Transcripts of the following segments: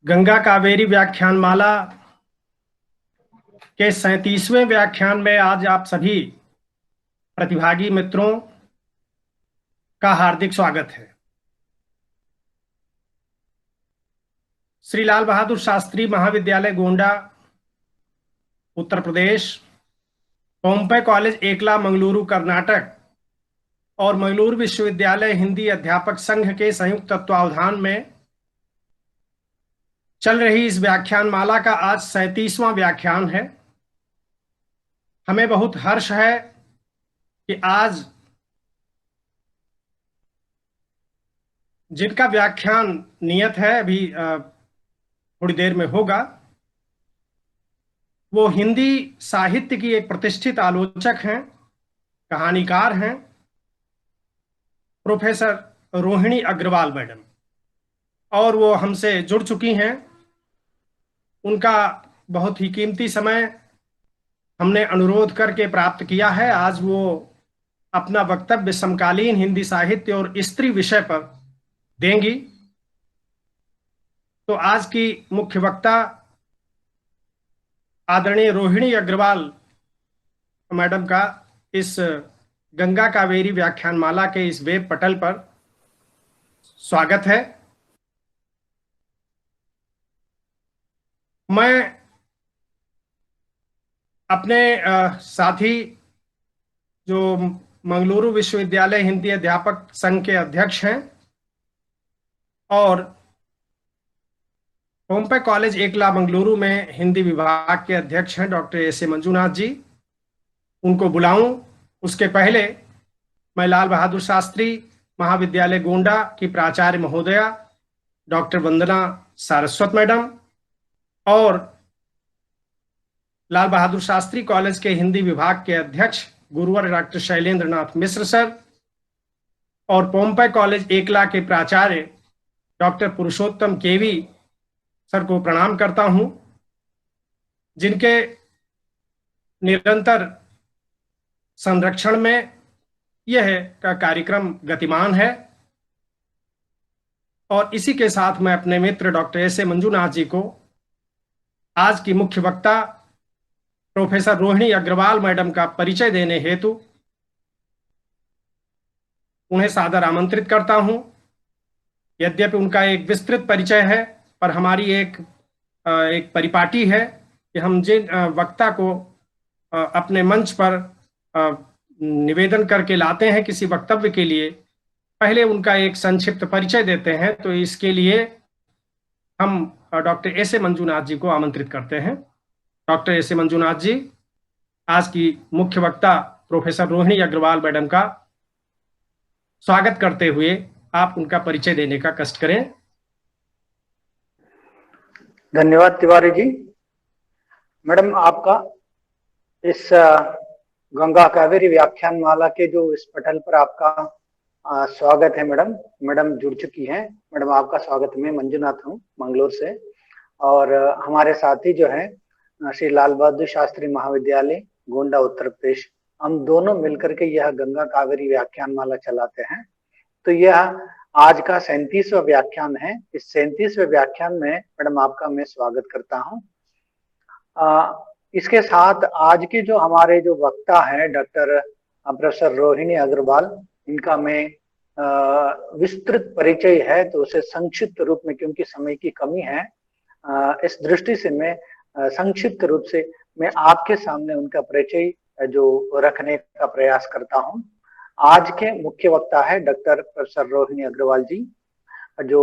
गंगा कावेरी व्याख्यानमाला के 37वें व्याख्यान में आज आप सभी प्रतिभागी मित्रों का हार्दिक स्वागत है। श्री लाल बहादुर शास्त्री महाविद्यालय गोंडा, उत्तर प्रदेश, पोम्पई कॉलेज एकला, मंगलुरु, कर्नाटक और मंगलुरु विश्वविद्यालय हिंदी अध्यापक संघ के संयुक्त तत्वावधान में चल रही इस व्याख्यानमाला का आज 37वां व्याख्यान है। हमें बहुत हर्ष है कि आज जिनका व्याख्यान नियत है अभी थोड़ी देर में होगा, वो हिंदी साहित्य की एक प्रतिष्ठित आलोचक हैं, कहानीकार हैं, प्रोफेसर रोहिणी अग्रवाल मैडम, और वो हमसे जुड़ चुकी हैं। उनका बहुत ही कीमती समय हमने अनुरोध करके प्राप्त किया है। आज वो अपना वक्तव्य समकालीन हिंदी साहित्य और स्त्री विषय पर देंगी। तो आज की मुख्य वक्ता आदरणीय रोहिणी अग्रवाल मैडम का इस गंगा कावेरी व्याख्यानमाला के इस वेब पटल पर स्वागत है। मैं अपने साथी जो मंगलुरु विश्वविद्यालय हिंदी अध्यापक संघ के अध्यक्ष हैं और पोम्पई कॉलेज एकला मंगलुरु में हिंदी विभाग के अध्यक्ष हैं डॉक्टर एस.ए. मंजुनाथ जी, उनको बुलाऊं उसके पहले मैं लाल बहादुर शास्त्री महाविद्यालय गोंडा की प्राचार्य महोदया डॉक्टर वंदना सारस्वत मैडम और लाल बहादुर शास्त्री कॉलेज के हिंदी विभाग के अध्यक्ष गुरुवर डॉक्टर शैलेंद्र नाथ मिश्र सर और पोम्पई कॉलेज एकला के प्राचार्य डॉक्टर पुरुषोत्तम केवी सर को प्रणाम करता हूं, जिनके निरंतर संरक्षण में यह का कार्यक्रम गतिमान है। और इसी के साथ मैं अपने मित्र डॉक्टर एस.ए. मंजुनाथ जी को आज की मुख्य वक्ता प्रोफेसर रोहिणी अग्रवाल मैडम का परिचय देने हेतु उन्हें सादर आमंत्रित करता हूं। यद्यपि उनका एक विस्तृत परिचय है, पर हमारी एक परिपाटी है कि हम जिन वक्ता को अपने मंच पर निवेदन करके लाते हैं किसी वक्तव्य के लिए, पहले उनका एक संक्षिप्त परिचय देते हैं। तो इसके लिए हम डॉक्टर एस.ए. मंजुनाथ जी को आमंत्रित करते हैं। डॉक्टर एस.ए. मंजुनाथ जी, आज की मुख्य वक्ता प्रोफेसर रोहिणी अग्रवाल मैडम का स्वागत करते हुए आप उनका परिचय देने का कष्ट करें। धन्यवाद तिवारी जी। मैडम, आपका इस गंगा कावेरी व्याख्यानमाला के जो इस पटल पर आपका स्वागत है। मैडम जुड़ चुकी हैं। मैडम, आपका स्वागत मैं मंजुनाथ हूँ मंगलोर से, और हमारे साथी जो है श्री लाल बहादुर शास्त्री महाविद्यालय गोंडा उत्तर प्रदेश, हम दोनों मिलकर के यह गंगा कावेरी व्याख्यानमाला चलाते हैं। तो यह आज का 37वां व्याख्यान है। इस 37वें व्याख्यान में मैडम आपका मैं स्वागत करता हूं। इसके साथ आज के जो हमारे जो वक्ता हैं डॉक्टर प्रोफेसर रोहिणी अग्रवाल, इनका मैं विस्तृत परिचय है तो उसे संक्षिप्त रूप में, क्योंकि समय की कमी है, इस दृष्टि से मैं संक्षिप्त रूप से मैं आपके सामने उनका परिचय जो रखने का प्रयास करता हूं। आज के मुख्य वक्ता है डॉक्टर प्रोफेसर रोहिणी अग्रवाल जी, जो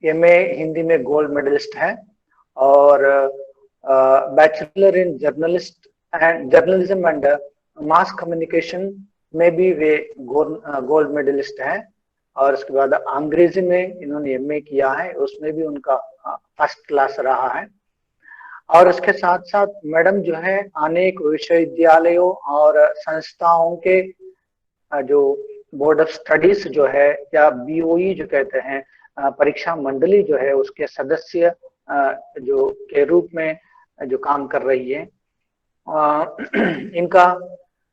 एमए हिंदी में गोल्ड मेडलिस्ट है और bachelor in journalism and mass communication में भी वे गोल्ड मेडलिस्ट हैं। और उसके बाद अंग्रेजी में इन्होंने एमए किया है, उसमें भी उनका फर्स्ट क्लास रहा है। और उसके साथ साथ मैडम जो है अनेक विश्वविद्यालयों और संस्थाओं के जो बोर्ड ऑफ स्टडीज जो है या बीओई जो कहते हैं, परीक्षा मंडली जो है, उसके सदस्य जो के रूप में जो काम कर रही है। इनका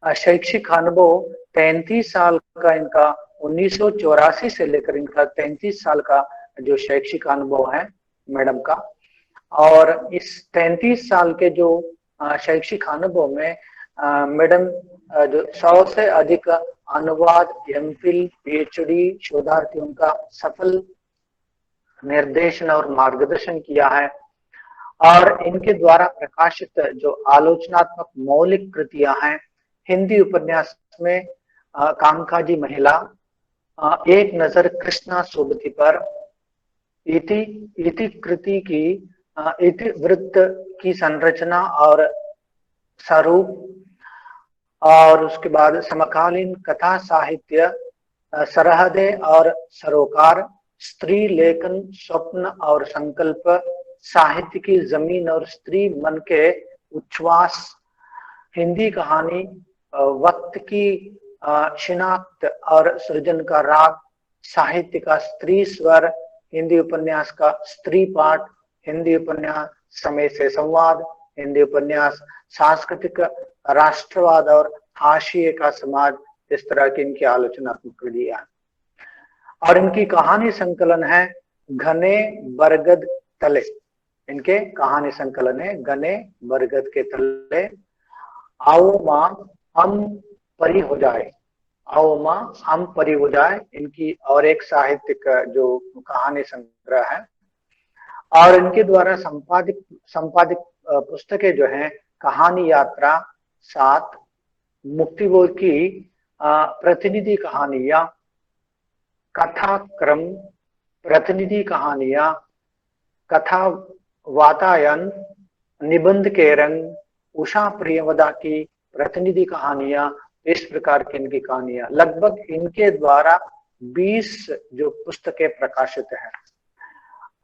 शैक्षिक अनुभव 33 साल का, इनका 1984 से लेकर इनका 33 साल का जो शैक्षिक अनुभव है मैडम का। और इस 33 साल के जो शैक्षिक अनुभव में मैडम जो 100 से अधिक अनुवाद, एमफिल, पीएचडी शोधार्थियों का सफल निर्देशन और मार्गदर्शन किया है। और इनके द्वारा प्रकाशित जो आलोचनात्मक मौलिक कृतियां हैं हिंदी उपन्यास में कामकाजी महिला, एक नजर कृष्णा सोबती पर, इति कृति की इतिवृत्त की संरचना और स्वरूप, और उसके बाद समकालीन कथा साहित्य, सरहदें और सरोकार, स्त्री लेखन, स्वप्न और संकल्प, साहित्य की जमीन और स्त्री मन के उच्छ्वास, हिंदी कहानी, वक्त की शिनाख्त और सृजन का राग, साहित्य का स्त्री स्वर, हिंदी उपन्यास का स्त्री पाठ, हिंदी उपन्यास समय से संवाद, हिंदी उपन्यास सांस्कृतिक राष्ट्रवाद और हाशिए का समाज, इस तरह की इनकी आलोचनात्मक कृतियां। और इनकी कहानी संकलन है घने बरगद तले। इनके कहानी संकलन है घने बरगद के तले, आओ माँ हम परी हो जाए, आओ माँ हम परी हो जाए, इनकी और एक साहित्यिक जो कहानी संग्रह है। और इनके द्वारा संपादित पुस्तकें जो हैं कहानी यात्रा 7, मुक्तिबोध की प्रतिनिधि कहानियां, कथा क्रम, प्रतिनिधि कहानियां, कथा वातायन, निबंध के रंग, उषा प्रियवदा की प्रतिनिधि कहानियां, इस प्रकार की इनकी कहानियां। लगभग इनके द्वारा 20 जो पुस्तकें प्रकाशित हैं।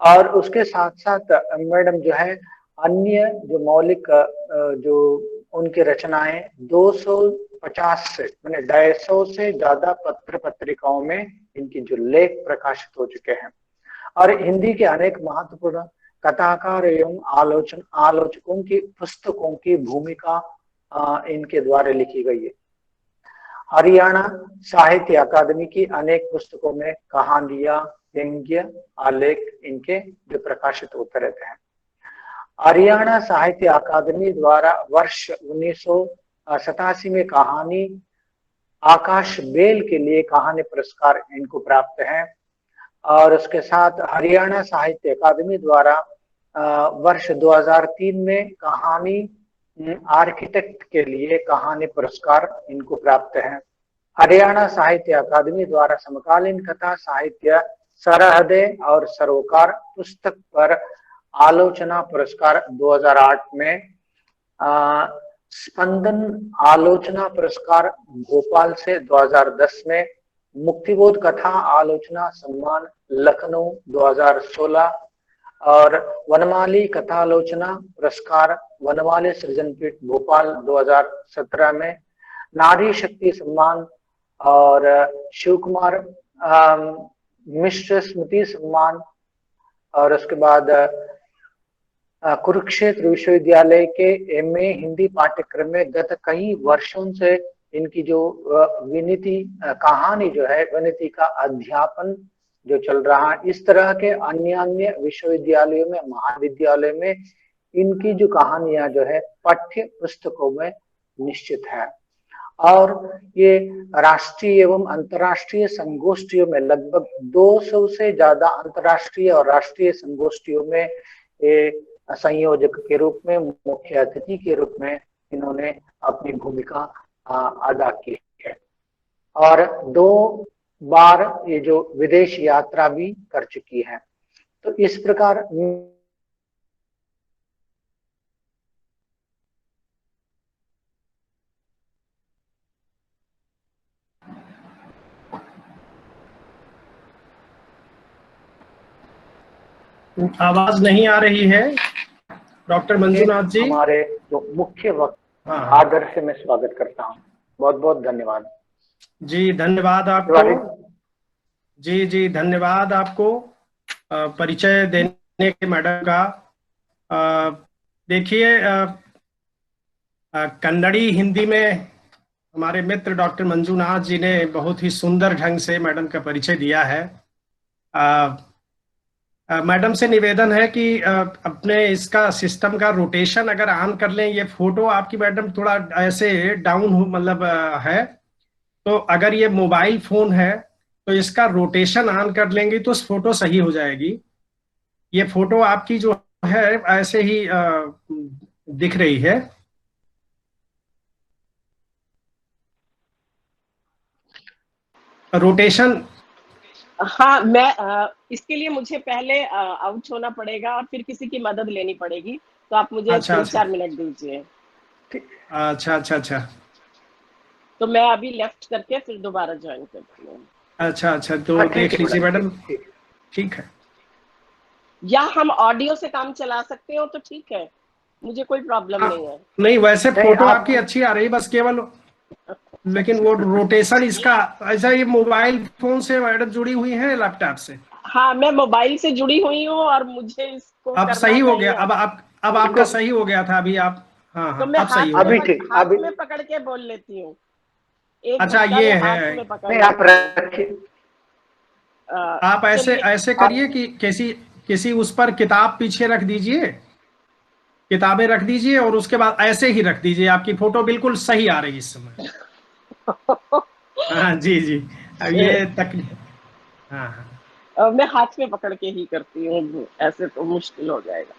और उसके साथ साथ मैडम जो है अन्य जो मौलिक जो उनकी रचनाएं 250 से मैंने 250 से ज्यादा पत्र पत्रिकाओं में इनकी जो लेख प्रकाशित हो चुके हैं। और हिंदी के अनेक महत्वपूर्ण कथाकार एवं आलोचकों की पुस्तकों की भूमिका इनके द्वारा लिखी गई है। हरियाणा साहित्य अकादमी की अनेक पुस्तकों में कहानियां, व्यंग्य, आलेख इनके जो प्रकाशित होते रहते हैं। हरियाणा साहित्य अकादमी द्वारा वर्ष 1987 में कहानी आकाश बेल के लिए कहानी पुरस्कार इनको प्राप्त है। और उसके साथ हरियाणा साहित्य अकादमी द्वारा वर्ष 2003 में कहानी आर्किटेक्ट के लिए कहानी पुरस्कार इनको प्राप्त है। हरियाणा साहित्य अकादमी द्वारा समकालीन कथा साहित्य सरहदें और सरोकार पुस्तक पर आलोचना पुरस्कार 2008 में, स्पंदन आलोचना पुरस्कार भोपाल से 2010 में, मुक्तिबोध कथा आलोचना सम्मान लखनऊ 2016, और वनमाली कथालोचना पुरस्कार वनमाली सृजनपीठ भोपाल 2017 में, नारी शक्ति सम्मान और शिव कुमार मिश्र स्मृति सम्मान, और उसके बाद कुरुक्षेत्र विश्वविद्यालय के एमए हिंदी पाठ्यक्रम में गत कई वर्षों से इनकी जो विनीति कहानी जो है विनीति का अध्यापन जो चल रहा है। इस तरह के अन्य विश्वविद्यालयों में, महाविद्यालय में इनकी जो कहानियां जो है पाठ्य पुस्तकों में निश्चित है। और ये राष्ट्रीय एवं अंतर्राष्ट्रीय संगोष्ठियों में लगभग 200 से ज्यादा अंतर्राष्ट्रीय और राष्ट्रीय संगोष्ठियों में ये संयोजक के रूप में, मुख्य अतिथि के रूप में इन्होंने अपनी भूमिका अदा की है। और 2 बार ये जो विदेश यात्रा भी कर चुकी है। तो इस प्रकार आवाज नहीं आ रही है डॉक्टर मंजूनाथ जी। हमारे जो मुख्य वक्त आदर से मैं स्वागत करता हूँ। बहुत बहुत धन्यवाद जी। धन्यवाद आपको जी धन्यवाद आपको परिचय देने के मैडम का। देखिए कन्नड़ी हिंदी में हमारे मित्र डॉक्टर मंजूनाथ जी ने बहुत ही सुंदर ढंग से मैडम का परिचय दिया है। मैडम से निवेदन है कि अपने इसका सिस्टम का रोटेशन अगर ऑन कर लें, ये फोटो आपकी मैडम थोड़ा ऐसे डाउन हो, मतलब है, तो अगर ये मोबाइल फोन है तो इसका रोटेशन ऑन कर लेंगे तो फोटो सही हो जाएगी। ये फोटो आपकी जो है ऐसे ही दिख रही है। रोटेशन। हाँ, मैं इसके लिए मुझे पहले आउट होना पड़ेगा और फिर किसी की मदद लेनी पड़ेगी, तो आप मुझे अच्छा तीन अच्छा चार मिनट दीजिए। अच्छा अच्छा अच्छा तो मैं अभी लेफ्ट करके फिर दोबारा ज्वाइन करती हूँ। अच्छा अच्छा, तो हाँ ठीक देख है लीजिए मैडम, मैडम। ठीक ठीक। ठीक है। या हम ऑडियो से काम चला सकते हो तो ठीक है, मुझे कोई प्रॉब्लम हाँ, नहीं है। नहीं वैसे नहीं फोटो आप, आपकी अच्छी आ रही, बस केवल लेकिन वो रोटेशन इसका, ऐसा ये मोबाइल फोन से मैडम जुड़ी हुई है लैपटॉप से। हाँ, मैं मोबाइल से जुड़ी हुई हूँ और मुझे इसको अब करना सही हो गया, नहीं अब आता। अब आपका बिल्कुल सही हो गया था अभी आप। हाँ तो हाँ, मैं अब सही हो गया। अभी ठीक, हाथ अभी में पकड़ के बोल लेती हूँ, एक अच्छा झटका ये में है। हाथ में पकड़ नहीं आप लेती हूँ। रखिए। आप ऐसे चलिए। ऐसे आप करिए कि किसी किसी उस पर किताब पीछे रख दीजिए, किताबें रख दीजिए और उसके बाद ऐसे ही रख दीजिए, आपकी फोटो बिल्कुल सही आ रही है इस समय। हाँ जी जी। अब ये तकनीक। हाँ हाँ। मैं हाथ में पकड़ के ही करती हूँ, ऐसे तो मुश्किल हो जाएगा।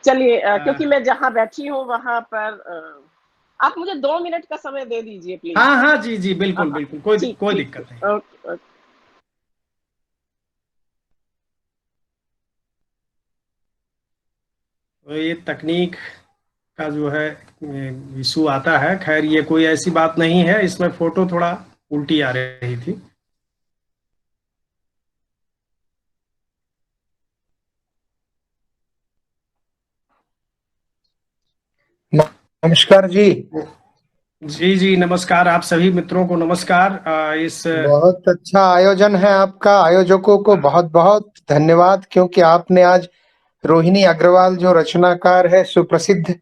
चलिए, क्योंकि मैं जहाँ बैठी हूँ वहां पर आप मुझे 2 मिनट का समय दे दीजिए प्लीज। हाँ हाँ जी जी, हाँ बिल्कुल हाँ, बिल्कुल, कोई ठीक कोई ठीक दिक्कत नहीं। ठीक, ओके ओके। तो ये तकनीक का जो है इशू आता है, खैर ये कोई ऐसी बात नहीं है, इसमें फोटो थोड़ा उल्टी आ रही थी। नमस्कार जी। जी जी नमस्कार, आप सभी मित्रों को नमस्कार। इस बहुत अच्छा आयोजन है आपका। आयोजकों को बहुत बहुत धन्यवाद, क्योंकि आपने आज रोहिणी अग्रवाल जो रचनाकार है सुप्रसिद्ध,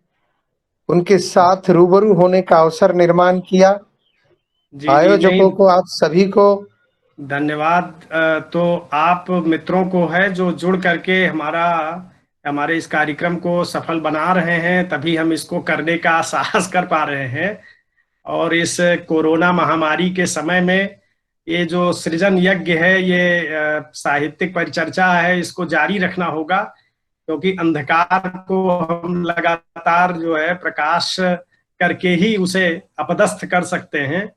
उनके साथ रूबरू होने का अवसर निर्माण किया। जी जी नहीं, आयोजकों को, आप सभी को धन्यवाद। तो आप मित्रों को है जो जुड़ करके हमारे इस कार्यक्रम को सफल बना रहे हैं, तभी हम इसको करने का साहस कर पा रहे हैं। और इस कोरोना महामारी के समय में ये जो सृजन यज्ञ है, ये साहित्यिक परिचर्चा है, इसको जारी रखना होगा, क्योंकि अंधकार को हम लगातार जो है प्रकाश करके ही उसे अपदस्थ कर सकते हैं।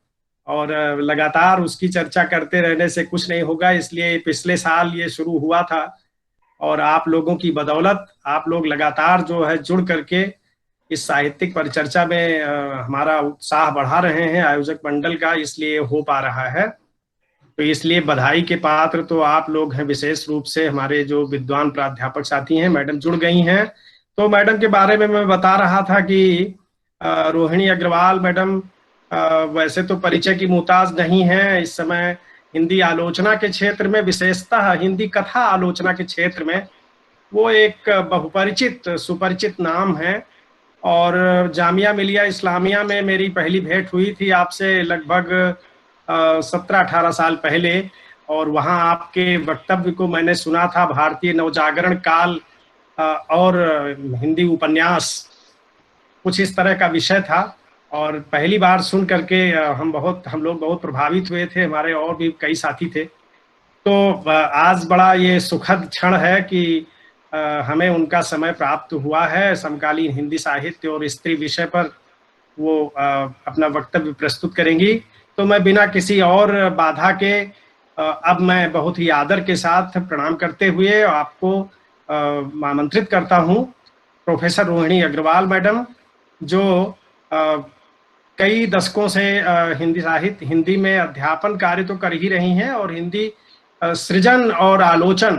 और लगातार उसकी चर्चा करते रहने से कुछ नहीं होगा, इसलिए पिछले साल ये शुरू हुआ था और आप लोगों की बदौलत आप लोग लगातार जो है जुड़ करके इस साहित्यिक परिचर्चा में हमारा उत्साह बढ़ा रहे हैं आयोजक मंडल का, इसलिए हो पा रहा है। तो इसलिए बधाई के पात्र तो आप लोग हैं, विशेष रूप से हमारे जो विद्वान प्राध्यापक साथी हैं, मैडम जुड़ गई हैं। तो मैडम के बारे में मैं बता रहा था कि रोहिणी अग्रवाल मैडम वैसे तो परिचय की मुहताज नहीं है इस समय, हिंदी आलोचना के क्षेत्र में, विशेषतः हिंदी कथा आलोचना के क्षेत्र में वो एक बहुपरिचित सुपरिचित नाम है। और जामिया मिलिया इस्लामिया में मेरी पहली भेंट हुई थी आपसे लगभग 17-18 साल पहले, और वहाँ आपके वक्तव्य को मैंने सुना था, भारतीय नवजागरण काल और हिंदी उपन्यास, कुछ इस तरह का विषय था। और पहली बार सुन करके हम लोग बहुत प्रभावित हुए थे, हमारे और भी कई साथी थे। तो आज बड़ा ये सुखद क्षण है कि हमें उनका समय प्राप्त हुआ है, समकालीन हिंदी साहित्य और स्त्री विषय पर वो अपना वक्तव्य प्रस्तुत करेंगी। तो मैं बिना किसी और बाधा के अब मैं बहुत ही आदर के साथ प्रणाम करते हुए आपको आमंत्रित करता हूँ प्रोफेसर रोहिणी अग्रवाल मैडम, जो अ, कई दशकों से हिंदी में अध्यापन कार्य तो कर ही रही हैं, और हिंदी सृजन और आलोचन,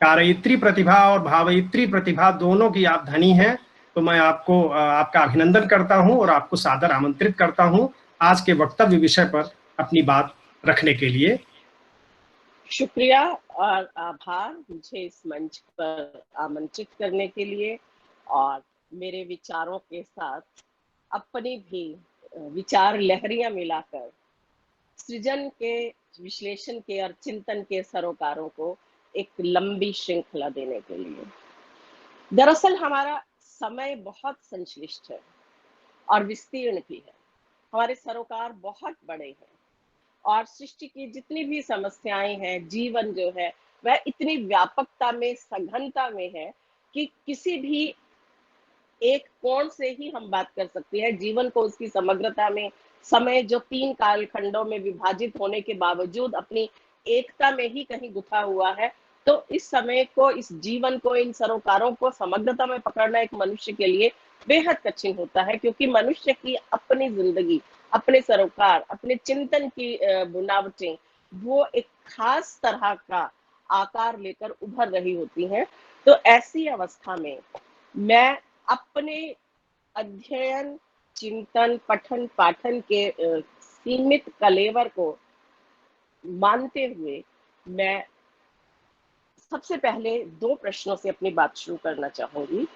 कार्यित्री प्रतिभा और भावयित्री प्रतिभा दोनों की आप धनी हैं। तो मैं आपको आपका अभिनंदन करता हूं और आपको सादर आमंत्रित करता हूं आज के वक्तव्य विषय पर अपनी बात रखने के लिए। शुक्रिया और आभार मुझे इस मंच पर आमंत्रित करने के लिए, और मेरे विचारों के साथ अपनी भी विचार लहरियां मिलाकर सृजन के, विश्लेषण के और चिंतन के सरोकारों को एक लंबी श्रृंखला देने के लिए। दरअसल हमारा समय बहुत संश्लिष्ट है और विस्तीर्ण भी है। हमारे सरोकार बहुत बड़े हैं और सृष्टि की जितनी भी समस्याएं हैं, जीवन जो है वह इतनी व्यापकता में, सघनता में है कि किसी भी एक कोण से ही हम बात कर सकते हैं। जीवन को उसकी समग्रता में, समय जो 3 कालखंडों में विभाजित होने के बावजूद अपनी एकता में ही कहीं गुथा हुआ है, तो इस समय को, इस जीवन को, इन सरोकारों को समग्रता में पकड़ना एक मनुष्य के लिए बेहद कठिन होता है, क्योंकि मनुष्य की अपनी जिंदगी, अपने सरोकार, अपने चिंतन की बुनावटें वो एक खास तरह का आकार लेकर उभर रही होती हैं। तो ऐसी अवस्था में मैं अपने अध्ययन, चिंतन, पठन पाठन के सीमित कलेवर को मानते हुए मैं सबसे पहले 2 प्रश्नों से अपनी बात शुरू करना चाहूंगी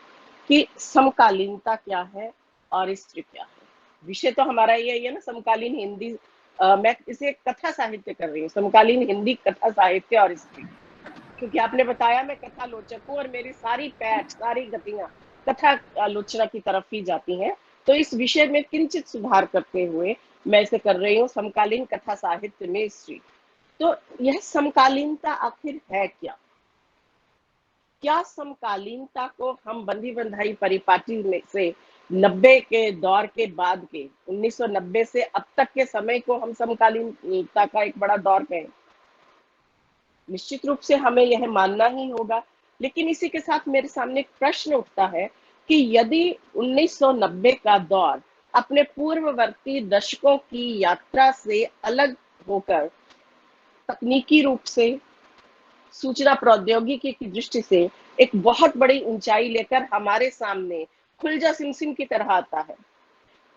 कि समकालीनता क्या है और स्त्री क्या है। विषय तो हमारा यही है ना, समकालीन हिंदी। मैं इसे कथा साहित्य कर रही हूँ, समकालीन हिंदी कथा साहित्य और स्त्री, क्योंकि आपने बताया मैं कथालोचक हूँ और मेरी सारी पैठ, सारी गतियां कथा आलोचना की तरफ ही जाती हैं। तो इस विषय में किंचित सुधार करते हुए मैं इसे कर रही हूँ, समकालीन कथा साहित्य में स्त्री। तो यह समकालीनता आखिर है क्या? क्या समकालीनता को हम बंधी बंधाई परिपाटी में से 90 के दौर के बाद के 1990 से अब तक के समय को हम समकालीनता का एक बड़ा दौर कहें? निश्चित रूप से हमें यह मानना ही होगा, लेकिन इसी के साथ मेरे सामने एक प्रश्न उठता है कि यदि 1990 का दौर अपने पूर्ववर्ती दशकों की यात्रा से अलग होकर तकनीकी रूप से, सूचना प्रौद्योगिकी की दृष्टि से एक बहुत बड़ी ऊंचाई लेकर हमारे सामने खुलजा सिमसिम की तरह आता है,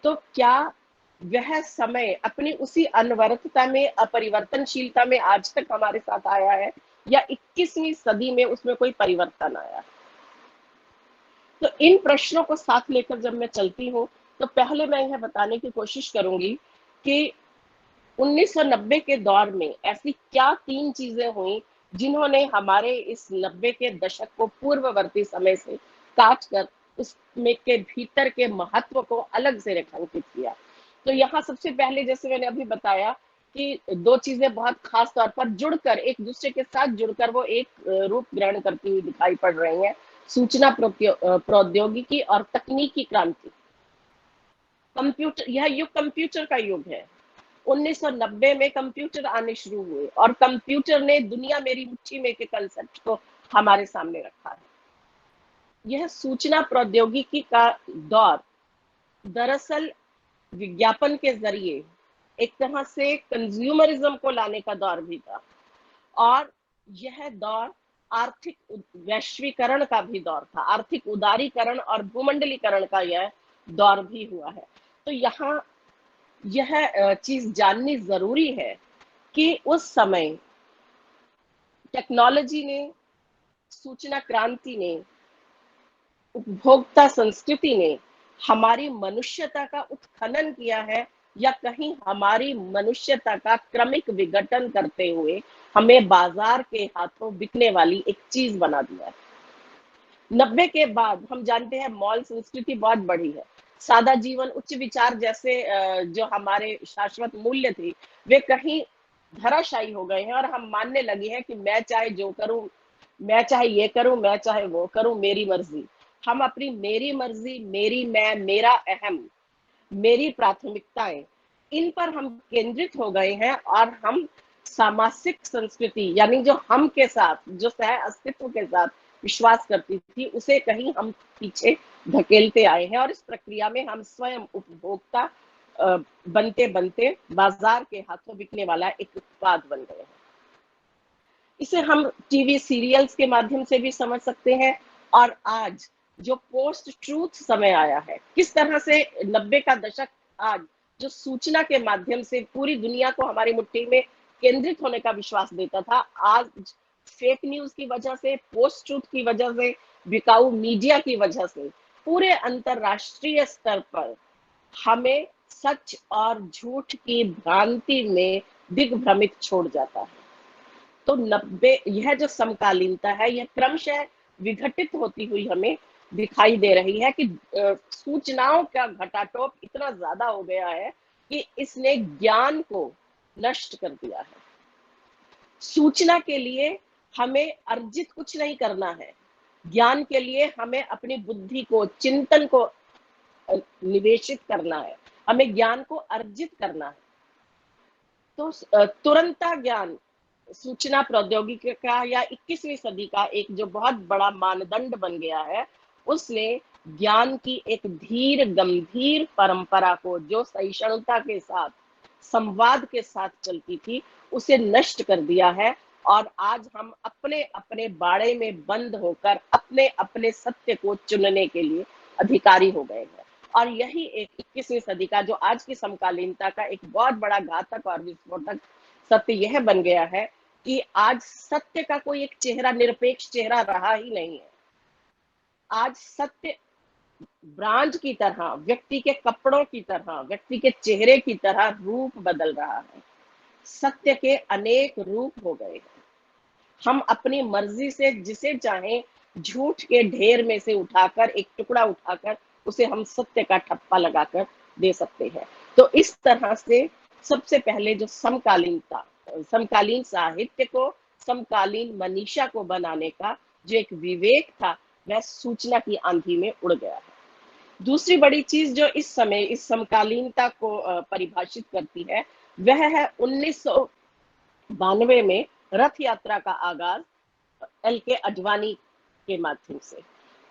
तो क्या वह समय अपनी उसी अनवरतता में, अपरिवर्तनशीलता में आज तक हमारे साथ आया है, या 21वीं सदी में उसमें कोई परिवर्तन आया है? तो इन प्रश्नों को साथ लेकर जब मैं चलती हूँ, तो पहले मैं यह बताने की कोशिश करूंगी कि 1990 के दौर में ऐसी क्या 3 चीजें हुई जिन्होंने हमारे इस 90 के दशक को पूर्ववर्ती समय से काट कर उसमें के भीतर के महत्व को अलग से रेखांकित किया। तो यहाँ सबसे पहले, जैसे मैंने अभी बताया कि 2 चीजें बहुत खास तौर पर जुड़कर, एक दूसरे के साथ जुड़कर वो एक रूप ग्रहण करती हुई दिखाई पड़ रही हैं। सूचना प्रौद्योगिकी और तकनीकी क्रांति। कंप्यूटर, यह युग कंप्यूटर का युग है। 1990 में कंप्यूटर आने शुरू हुए और कंप्यूटर ने दुनिया मेरी मुट्ठी में के कंसेप्ट को हमारे सामने रखा है। यह सूचना प्रौद्योगिकी का दौर दरअसल विज्ञापन के जरिए एक तरह से कंज्यूमरिज्म को लाने का दौर भी था, और यह दौर आर्थिक वैश्वीकरण का भी दौर था। आर्थिक उदारीकरण और भूमंडलीकरण का यह दौर भी हुआ है। तो यहाँ यह चीज जाननी जरूरी है कि उस समय टेक्नोलॉजी ने, सूचना क्रांति ने, उपभोक्ता संस्कृति ने हमारी मनुष्यता का उत्खनन किया है, या कहीं हमारी मनुष्यता का क्रमिक विघटन करते हुए हमें बाजार के हाथों बिकने वाली एक चीज बना दिया है। 90 के बाद हम जानते हैं मॉल संस्कृति बहुत बढ़ी है। सादा जीवन, उच्च विचार जैसे जो हमारे शाश्वत मूल्य थे वे कहीं धराशायी हो गए हैं, और हम मानने लगे हैं कि मैं चाहे जो करूं, मैं चाहे ये करूं, मैं चाहे वो करूं, मेरी मर्जी। हम अपनी मेरी मर्जी, मेरी मैं, मेरा अहम, मेरी प्राथमिकताएं, इन पर हम केंद्रित हो गए हैं, और हम सामाजिक संस्कृति यानी जो हम के साथ, जो सह अस्तित्व के साथ विश्वास करती थी, उसे कहीं हम पीछे धकेलते आए हैं, और इस प्रक्रिया में हम स्वयं उपभोक्ता बनते बनते बाजार के हाथों बिकने वाला एक उत्पाद बन गए हैं। इसे हम टीवी सीरियल्स के माध्यम से भी समझ सकते हैं, और आज जो पोस्ट ट्रूथ समय आया है, किस तरह से 90 का दशक आज जो सूचना के माध्यम से पूरी दुनिया को हमारी मुट्ठी में केंद्रित होने का विश्वास देता था, आज फेक न्यूज की वजह से, पोस्ट ट्रूथ की वजह से, बिकाऊ मीडिया की वजह से पूरे अंतरराष्ट्रीय स्तर पर हमें सच और झूठ की भ्रांति में दिग्भ्रमित छोड़ जाता है। तो 90 यह जो समकालीनता है यह क्रमशः विघटित होती हुई हमें दिखाई दे रही है कि सूचनाओं का घटाटोप इतना ज्यादा हो गया है कि इसने ज्ञान को नष्ट कर दिया है। सूचना के लिए हमें अर्जित कुछ नहीं करना है, ज्ञान के लिए हमें अपनी बुद्धि को, चिंतन को निवेशित करना है, हमें ज्ञान को अर्जित करना है। तो तुरंता ज्ञान सूचना प्रौद्योगिकी का या 21वीं सदी का एक जो बहुत बड़ा मानदंड बन गया है, उसने ज्ञान की एक धीर गंभीर परंपरा को, जो सहिष्णुता के साथ, संवाद के साथ चलती थी, उसे नष्ट कर दिया है। और आज हम अपने अपने बाड़े में बंद होकर अपने अपने सत्य को चुनने के लिए अधिकारी हो गए हैं। और यही एक 21वीं सदी का, जो आज की समकालीनता का एक बहुत बड़ा घातक और विस्फोटक सत्य यह बन गया है कि आज सत्य का कोई एक चेहरा, निरपेक्ष चेहरा रहा ही नहीं है। आज सत्य ब्रांड की तरह, व्यक्ति के कपड़ों की तरह, व्यक्ति के चेहरे की तरह रूप बदल रहा है। सत्य के अनेक रूप हो गए हैं। हम अपनी मर्जी से जिसे चाहें झूठ के ढेर में से उठाकर एक टुकड़ा उठाकर उसे हम सत्य का ठप्पा लगाकर दे सकते हैं। तो इस तरह से सबसे पहले जो समकालीनता, समकालीन साहित्य को, समकालीन मनीषा को बनाने का जो एक विवेक था, वह सूचना की आंधी में उड़ गया है। दूसरी बड़ी चीज जो इस समय इस समकालीनता को परिभाषित करती है, वह है 1992 में रथ यात्रा का आगाज LK अडवाणी के माध्यम से।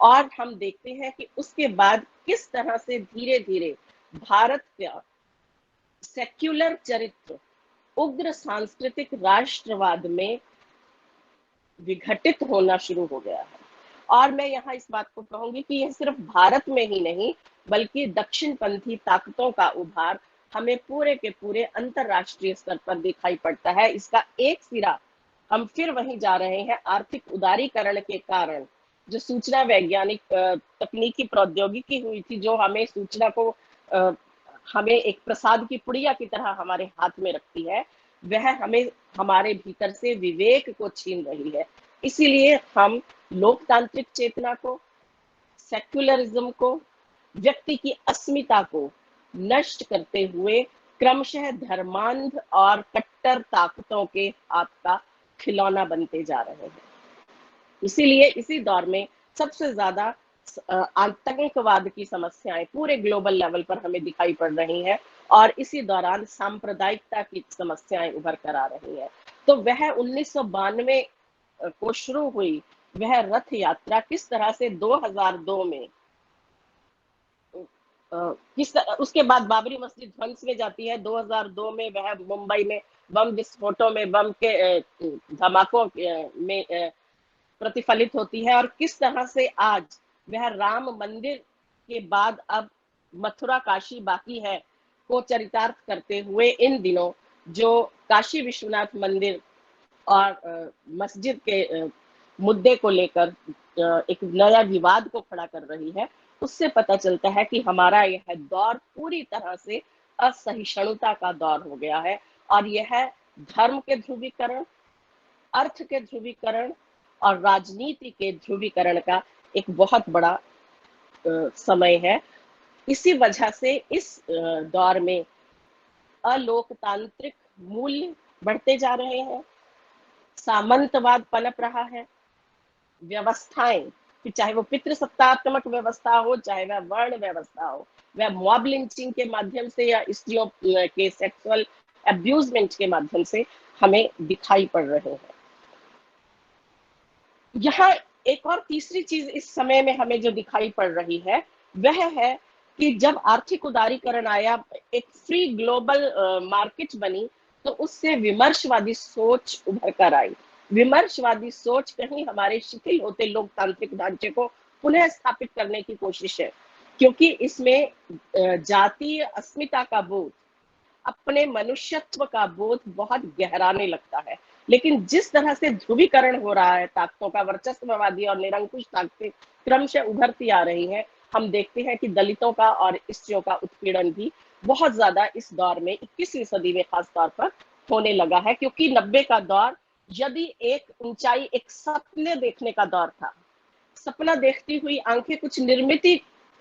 और हम देखते हैं कि उसके बाद किस तरह से धीरे धीरे भारत का सेक्युलर चरित्र उग्र सांस्कृतिक राष्ट्रवाद में विघटित होना शुरू हो गया है। और मैं यहाँ इस बात को कहूंगी कि यह सिर्फ भारत में ही नहीं, बल्कि दक्षिणपंथी ताकतों का उभार हमें पूरे के पूरे अंतरराष्ट्रीय स्तर पर दिखाई पड़ता है। इसका एक सिरा हम फिर वहीं जा रहे हैं, आर्थिक उदारीकरण के कारण जो सूचना वैज्ञानिक तकनीकी प्रौद्योगिकी हुई थी, जो हमें सूचना को हमें एक प्रसाद की पुड़िया की तरह हमारे हाथ में रखती है, वह हमें हमारे भीतर से विवेक को छीन रही है। इसीलिए हम लोकतांत्रिक चेतना को, सेक्युलरिज्म को, व्यक्ति की अस्मिता को नष्ट करते हुए क्रमशः धर्मांध और कट्टर ताकतों के हाथ का खिलौना बनते जा रहे हैं। इसीलिए इसी दौर में सबसे ज्यादा आतंकवाद की समस्याएं पूरे ग्लोबल लेवल पर हमें दिखाई पड़ रही हैं, और इसी दौरान सांप्रदायिकता की समस्याएं उभर कर आ रही हैं। तो वह 1992 को शुरू हुई वह रथ यात्रा किस तरह से 2002 में उसके बाद बाबरी मस्जिद ध्वंस में जाती है, 2002 में वह मुंबई में बम विस्फोटों में, बम के धमाकों में प्रतिफलित होती है, और किस तरह से आज वह राम मंदिर के बाद अब मथुरा काशी बाकी है को चरितार्थ करते हुए इन दिनों जो काशी विश्वनाथ मंदिर और मस्जिद के मुद्दे को लेकर एक नया विवाद को खड़ा कर रही है, उससे पता चलता है कि हमारा यह दौर पूरी तरह से असहिष्णुता का दौर हो गया है। और यह धर्म के ध्रुवीकरण, अर्थ के ध्रुवीकरण और राजनीति के ध्रुवीकरण का एक बहुत बड़ा समय है। इसी वजह से इस दौर में अलोकतांत्रिक मूल्य बढ़ते जा रहे हैं, सामंतवाद पनप रहा है, व्यवस्थाएं, चाहे वो पितृसत्तात्मक व्यवस्था हो, चाहे वह वर्ण व्यवस्था हो, वह मॉब लिंचिंग के माध्यम से या स्त्रियों के सेक्सुअल अब्यूजमेंट के माध्यम से हमें दिखाई पड़ रहे हैं। यहाँ एक और तीसरी चीज इस समय में हमें जो दिखाई पड़ रही है वह है कि जब आर्थिक उदारीकरण आया, एक फ्री ग्लोबल मार्केट बनी, तो उससे विमर्शवादी सोच उभर कर आई। विमर्शवादी सोच कहीं हमारे शिथिल होते लोकतांत्रिक ढांचे को पुनः स्थापित करने की कोशिश है, क्योंकि इसमें जातीय अस्मिता का बोध, अपने मनुष्यत्व का बोध बहुत गहराने लगता है। लेकिन जिस तरह से ध्रुवीकरण हो रहा है, ताकतों का वर्चस्ववादी और निरंकुश ताकतें क्रमशः उभरती आ रही हैं, हम देखते हैं कि दलितों का और स्त्रियों का उत्पीड़न भी बहुत ज्यादा इस दौर में 21वीं सदी में खास तौर पर होने लगा है, क्योंकि 90 का दौर यदि एक ऊंचाई एक सपने देखने का दौर था, सपना देखती हुई आंखें कुछ निर्मित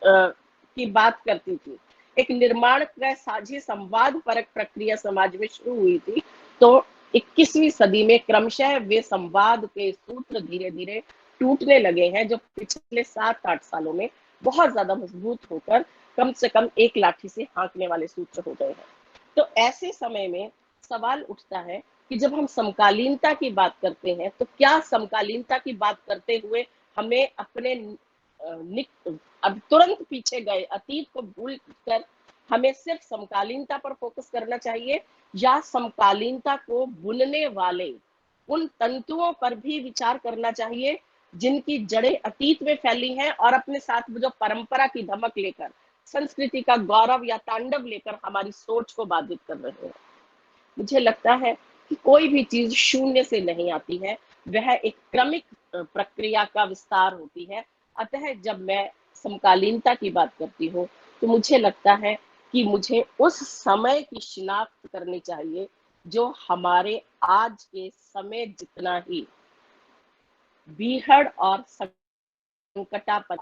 की बात करती थी, एक निर्माण का साझी संवाद परक प्रक्रिया समाज में शुरू हुई थी, तो 21वीं सदी में क्रमशः वे संवाद के सूत्र धीरे धीरे टूटने लगे हैं, जो पिछले 7-8 सालों में बहुत ज्यादा मजबूत होकर कम से कम एक लाठी से हाँकने वाले सूत्र हो गए हैं। तो ऐसे समय में सवाल उठता है कि जब हम समकालीनता की बात करते हैं, तो क्या समकालीनता की बात करते हुए हमें अपने अब तुरंत पीछे गए अतीत को भूल कर हमें सिर्फ समकालीनता पर फोकस करना चाहिए, या समकालीनता को बुनने वाले उन तंतुओं पर भी विचार करना चाहिए जिनकी जड़ें अतीत में फैली हैं और अपने साथ जो परंपरा की धमक लेकर, संस्कृति का गौरव या तांडव लेकर हमारी सोच को बाधित कर रहे हैं। मुझे लगता है कि कोई भी चीज शून्य से नहीं आती है, वह एक क्रमिक प्रक्रिया का विस्तार होती है। अतः जब मैं समकालीनता की बात करती हूँ, तो मुझे लगता है कि मुझे उस समय की शिनाख्त करनी चाहिए जो हमारे आज के समय जितना ही बीहड़ और संकटापन,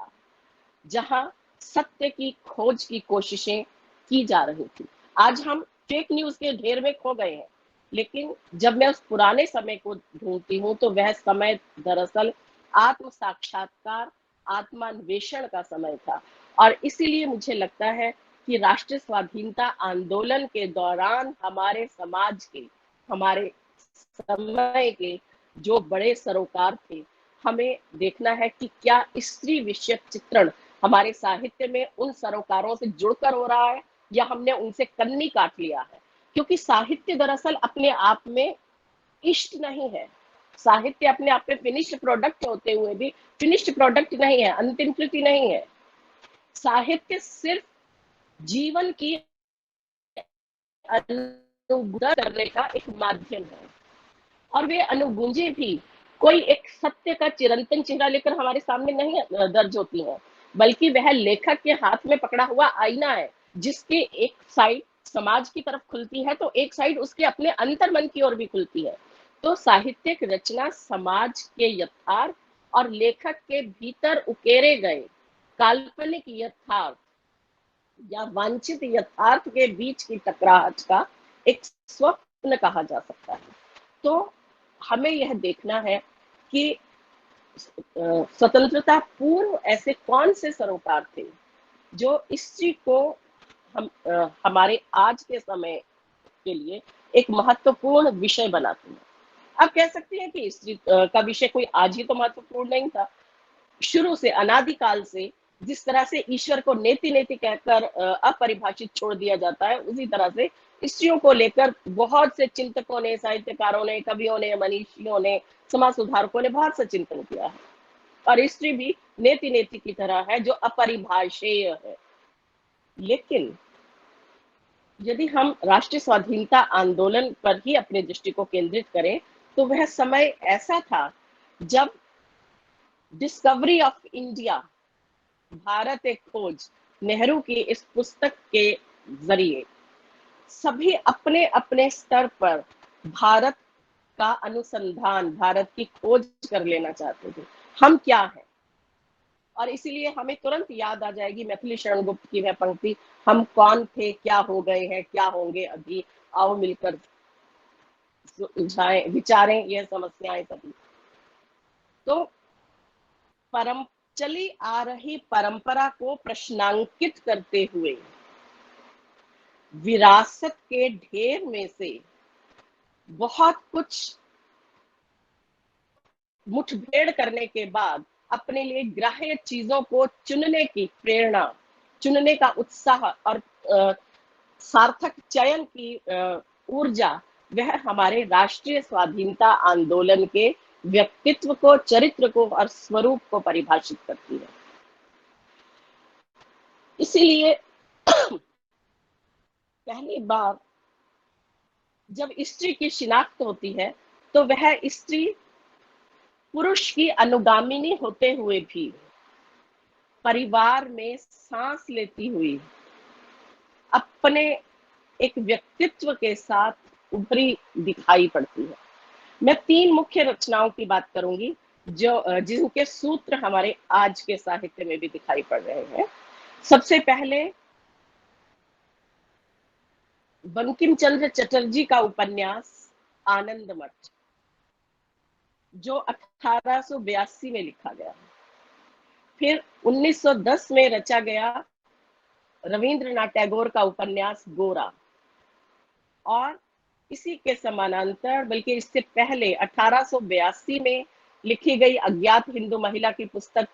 जहां सत्य की खोज की कोशिशें की जा रही थी। आज हम फेक न्यूज के ढेर में खो गए हैं, लेकिन जब मैं उस पुराने समय को ढूंढती हूँ, तो वह समय दरअसल आत्म साक्षात्कार, आत्मान्वेषण का समय था। और इसीलिए मुझे लगता है कि राष्ट्रीय स्वाधीनता आंदोलन के दौरान हमारे समाज के, हमारे समय के जो बड़े सरोकार थे, हमें देखना है कि क्या स्त्री विषयक चित्रण हमारे साहित्य में उन सरोकारों से जुड़कर हो रहा है या हमने उनसे कन्नी काट लिया है। क्योंकि साहित्य दरअसल अपने आप में इष्ट नहीं है, साहित्य अपने आप में फिनिश्ड प्रोडक्ट होते हुए भी फिनिश्ड प्रोडक्ट नहीं है, अंतिम कृति नहीं है। साहित्य सिर्फ जीवन की अनुभूति करने का एक माध्यम है, और वे अनुगूंजें भी कोई एक सत्य का चिरंतन चेहरा लेकर हमारे सामने नहीं दर्ज होती हैं, बल्कि वह लेखक के हाथ में पकड़ा हुआ आईना है, जिसके एक साइड समाज की तरफ खुलती है, तो एक साइड उसके अपने अंतर्मन की ओर भी खुलती है। तो साहित्यिक रचना समाज के यथार्थ और लेखक के भीतर उकेरे गए काल्पनिक यथार्थ या वांछित यथार्थ के बीच की टकराहट का एक स्वप्न कहा जा सकता है। तो हमें यह देखना है कि स्वतंत्रता पूर्व ऐसे कौन से सरोकार थे जो स्त्री को हमारे आज के समय के लिए एक महत्वपूर्ण विषय बनाते हैं। आप कह सकते हैं कि स्त्री का विषय कोई आज ही तो महत्वपूर्ण नहीं था, शुरू से अनादिकाल से जिस तरह से ईश्वर को नेति नेति कहकर अपरिभाषित छोड़ दिया जाता है, उसी तरह से स्त्रियों को लेकर बहुत से चिंतकों ने, साहित्यकारों ने, कवियों ने, मनीषियों ने, समाज सुधारकों ने बहुत सा चिंतन किया है। और स्त्री भी नेति नेति की तरह है जो अपरिभाषेय है। लेकिन यदि हम राष्ट्रीय स्वाधीनता आंदोलन पर ही अपनी दृष्टि को केंद्रित करें, तो वह समय ऐसा था जब डिस्कवरी ऑफ इंडिया, भारत एक खोज, नेहरू की इस पुस्तक के जरिए सभी अपने अपने स्तर पर भारत का अनुसंधान, भारत की खोज कर लेना चाहते थे, हम क्या हैं। और इसीलिए हमें तुरंत याद आ जाएगी मैथिली शरण गुप्त की वह पंक्ति, हम कौन थे, क्या हो गए हैं, क्या होंगे अभी, आओ मिलकर सुलझाएं, विचारें यह समस्याएं सभी। तो चली आ रही परंपरा को प्रश्नांकित करते हुए विरासत के ढेर में से बहुत कुछ मुठभेड़ करने के बाद अपने लिए ग्राह्य चीजों को चुनने की प्रेरणा, चुनने का उत्साह और सार्थक चयन की ऊर्जा, वह हमारे राष्ट्रीय स्वाधीनता आंदोलन के व्यक्तित्व को, चरित्र को और स्वरूप को परिभाषित करती है। इसीलिए पहली बार जब स्त्री की शिनाख्त होती है, तो वह स्त्री पुरुष की अनुगामिनी होते हुए भी परिवार में सांस लेती हुई अपने एक व्यक्तित्व के साथ उभरी दिखाई पड़ती है। मैं 3 मुख्य रचनाओं की बात करूंगी जो जिनके सूत्र हमारे आज के साहित्य में भी दिखाई पड़ रहे हैं। सबसे पहले बंकिम चंद्र चटर्जी का उपन्यास आनंद मठ, जो 1882 में लिखा गया। फिर 1910 में रचा गया रविंद्रनाथ टैगोर का उपन्यास गोरा, और इसी के समानांतर बल्कि इससे पहले 1882 में लिखी गई अज्ञात हिंदू महिला की पुस्तक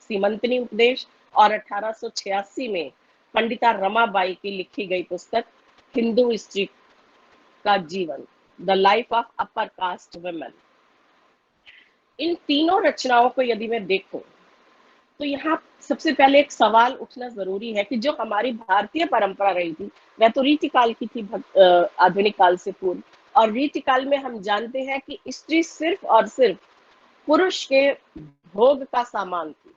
सीमंतनी उपदेश, और 1886 में पंडिता रमाबाई की लिखी गई पुस्तक हिंदू स्त्री का जीवन, the life of upper caste women. इन तीनों रचनाओं को यदि मैं देखूं तो यहाँ सबसे पहले एक सवाल उठना जरूरी है कि जो हमारी भारतीय परंपरा रही थी वह तो रीतिकाल की थी, आधुनिक काल से पूर्व। और रीतिकाल में हम जानते हैं कि स्त्री सिर्फ और सिर्फ पुरुष के भोग का सामान थी।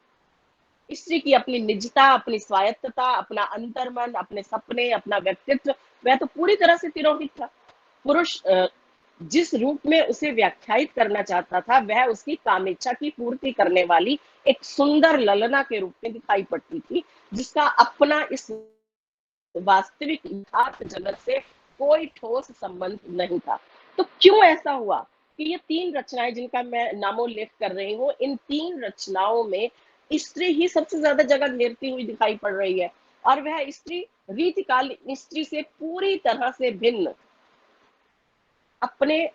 स्त्री की अपनी निजता, अपनी स्वायत्तता, अपना अंतर्मन, अपने सपने, अपना व्यक्तित्व, वह तो पूरी तरह से तिरोहित था। पुरुष जिस रूप में उसे व्याख्यायित करना चाहता था वह उसकी कामेच्छा की पूर्ति करने वाली एक सुंदर ललना के रूप में दिखाई पड़ती थी, जिसका अपना इस वास्तविक यथार्थ जगत से कोई ठोस संबंध नहीं था। तो क्यों ऐसा हुआ कि ये 3 रचनाएं जिनका मैं नामोल्लेख कर रही हूँ, इन 3 रचनाओं में स्त्री ही सबसे ज्यादा जगह घेरती हुई दिखाई पड़ रही है, और वह स्त्री रीतिकाल स्त्री से पूरी तरह से भिन्न, अपने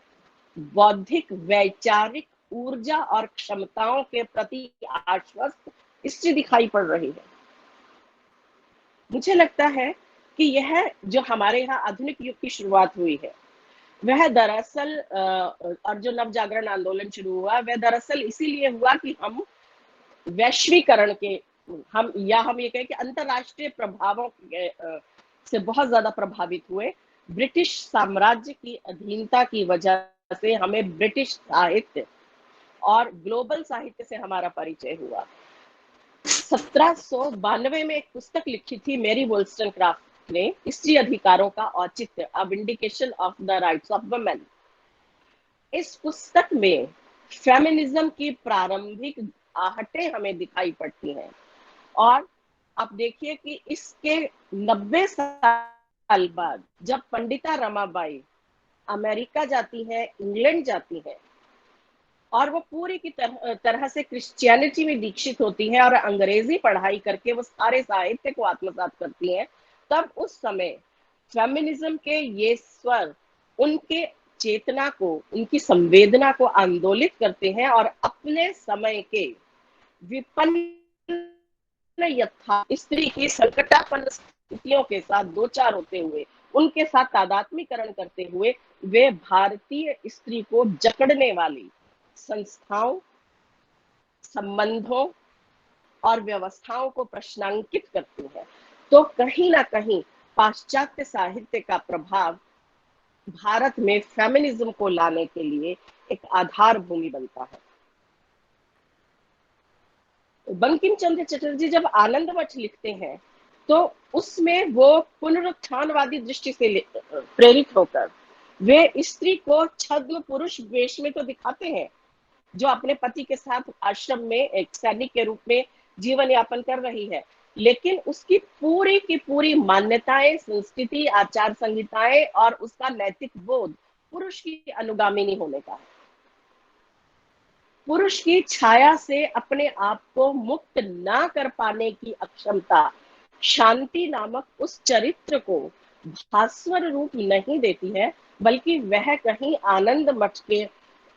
बौद्धिक वैचारिक ऊर्जा और क्षमताओं के प्रति आश्वस्त स्त्री दिखाई पड़ रही है। मुझे लगता है कि यह जो हमारे यहाँ आधुनिक युग की शुरुआत हुई है वह दरअसल और जो नव जागरण आंदोलन शुरू हुआ वह दरअसल इसीलिए हुआ कि हम वैश्वीकरण के हम ये कहें कि अंतरराष्ट्रीय प्रभावों से बहुत ज्यादा प्रभावित हुए। ब्रिटिश साम्राज्य की अधीनता की वजह से हमें ब्रिटिश साहित्य और ग्लोबल साहित्य से हमारा परिचय हुआ। 1792 में एक पुस्तक लिखी थी मेरी वोल्स्टनक्राफ्ट ने, स्त्री अधिकारों का औचित्य, a vindication of the rights of women. इस पुस्तक में फेमिनिज्म की प्रारंभिक आहटें हमें दिखाई पड़ती हैं, और आप देखिए कि इसके 90 साल बाद जब पंडिता रमाबाई अमेरिका जाती है, इंग्लैंड जाती है, और वो पूरी की तरह से क्रिश्चियनिटी में दीक्षित होती है और अंग्रेजी पढ़ाई करके वो सारे साहित्य को आत्मसात करती है, तब उस समय फेमिनिज्म के ये स्वर उनके चेतना को, उनकी संवेदना को आंदोलित करते हैं, और अपने समय के विपन्न यथा स्त्री की संकटापन्न स्थितियों के साथ दो चार होते हुए, उनके साथ तादात्म्यकरण करते हुए वे भारतीय स्त्री को जकड़ने वाली संस्थाओं, संबंधों और व्यवस्थाओं को प्रश्नांकित करती है। तो कहीं ना कहीं पाश्चात्य साहित्य का प्रभाव भारत में फेमिनिज्म को लाने के लिए एक आधार भूमि बनता है। बंकिम चंद्र चटर्जी जब आनंद मठ लिखते हैं तो उसमें वो पुनरुत्थानवादी दृष्टि से प्रेरित होकर वे स्त्री को छद्म पुरुष वेश में तो दिखाते हैं, जो अपने पति के साथ आश्रम में एक सैनिक के रूप में जीवन यापन कर रही है, लेकिन उसकी पूरी की पूरी मान्यताएं, संस्कृति, आचार संहिताएं और उसका नैतिक बोध पुरुष की अनुगामिनी होने का है। पुरुष की छाया से अपने आप को मुक्त ना कर पाने की अक्षमता शांति नामक उस चरित्र को भास्वर रूप नहीं देती है, बल्कि वह कहीं आनंद मठ के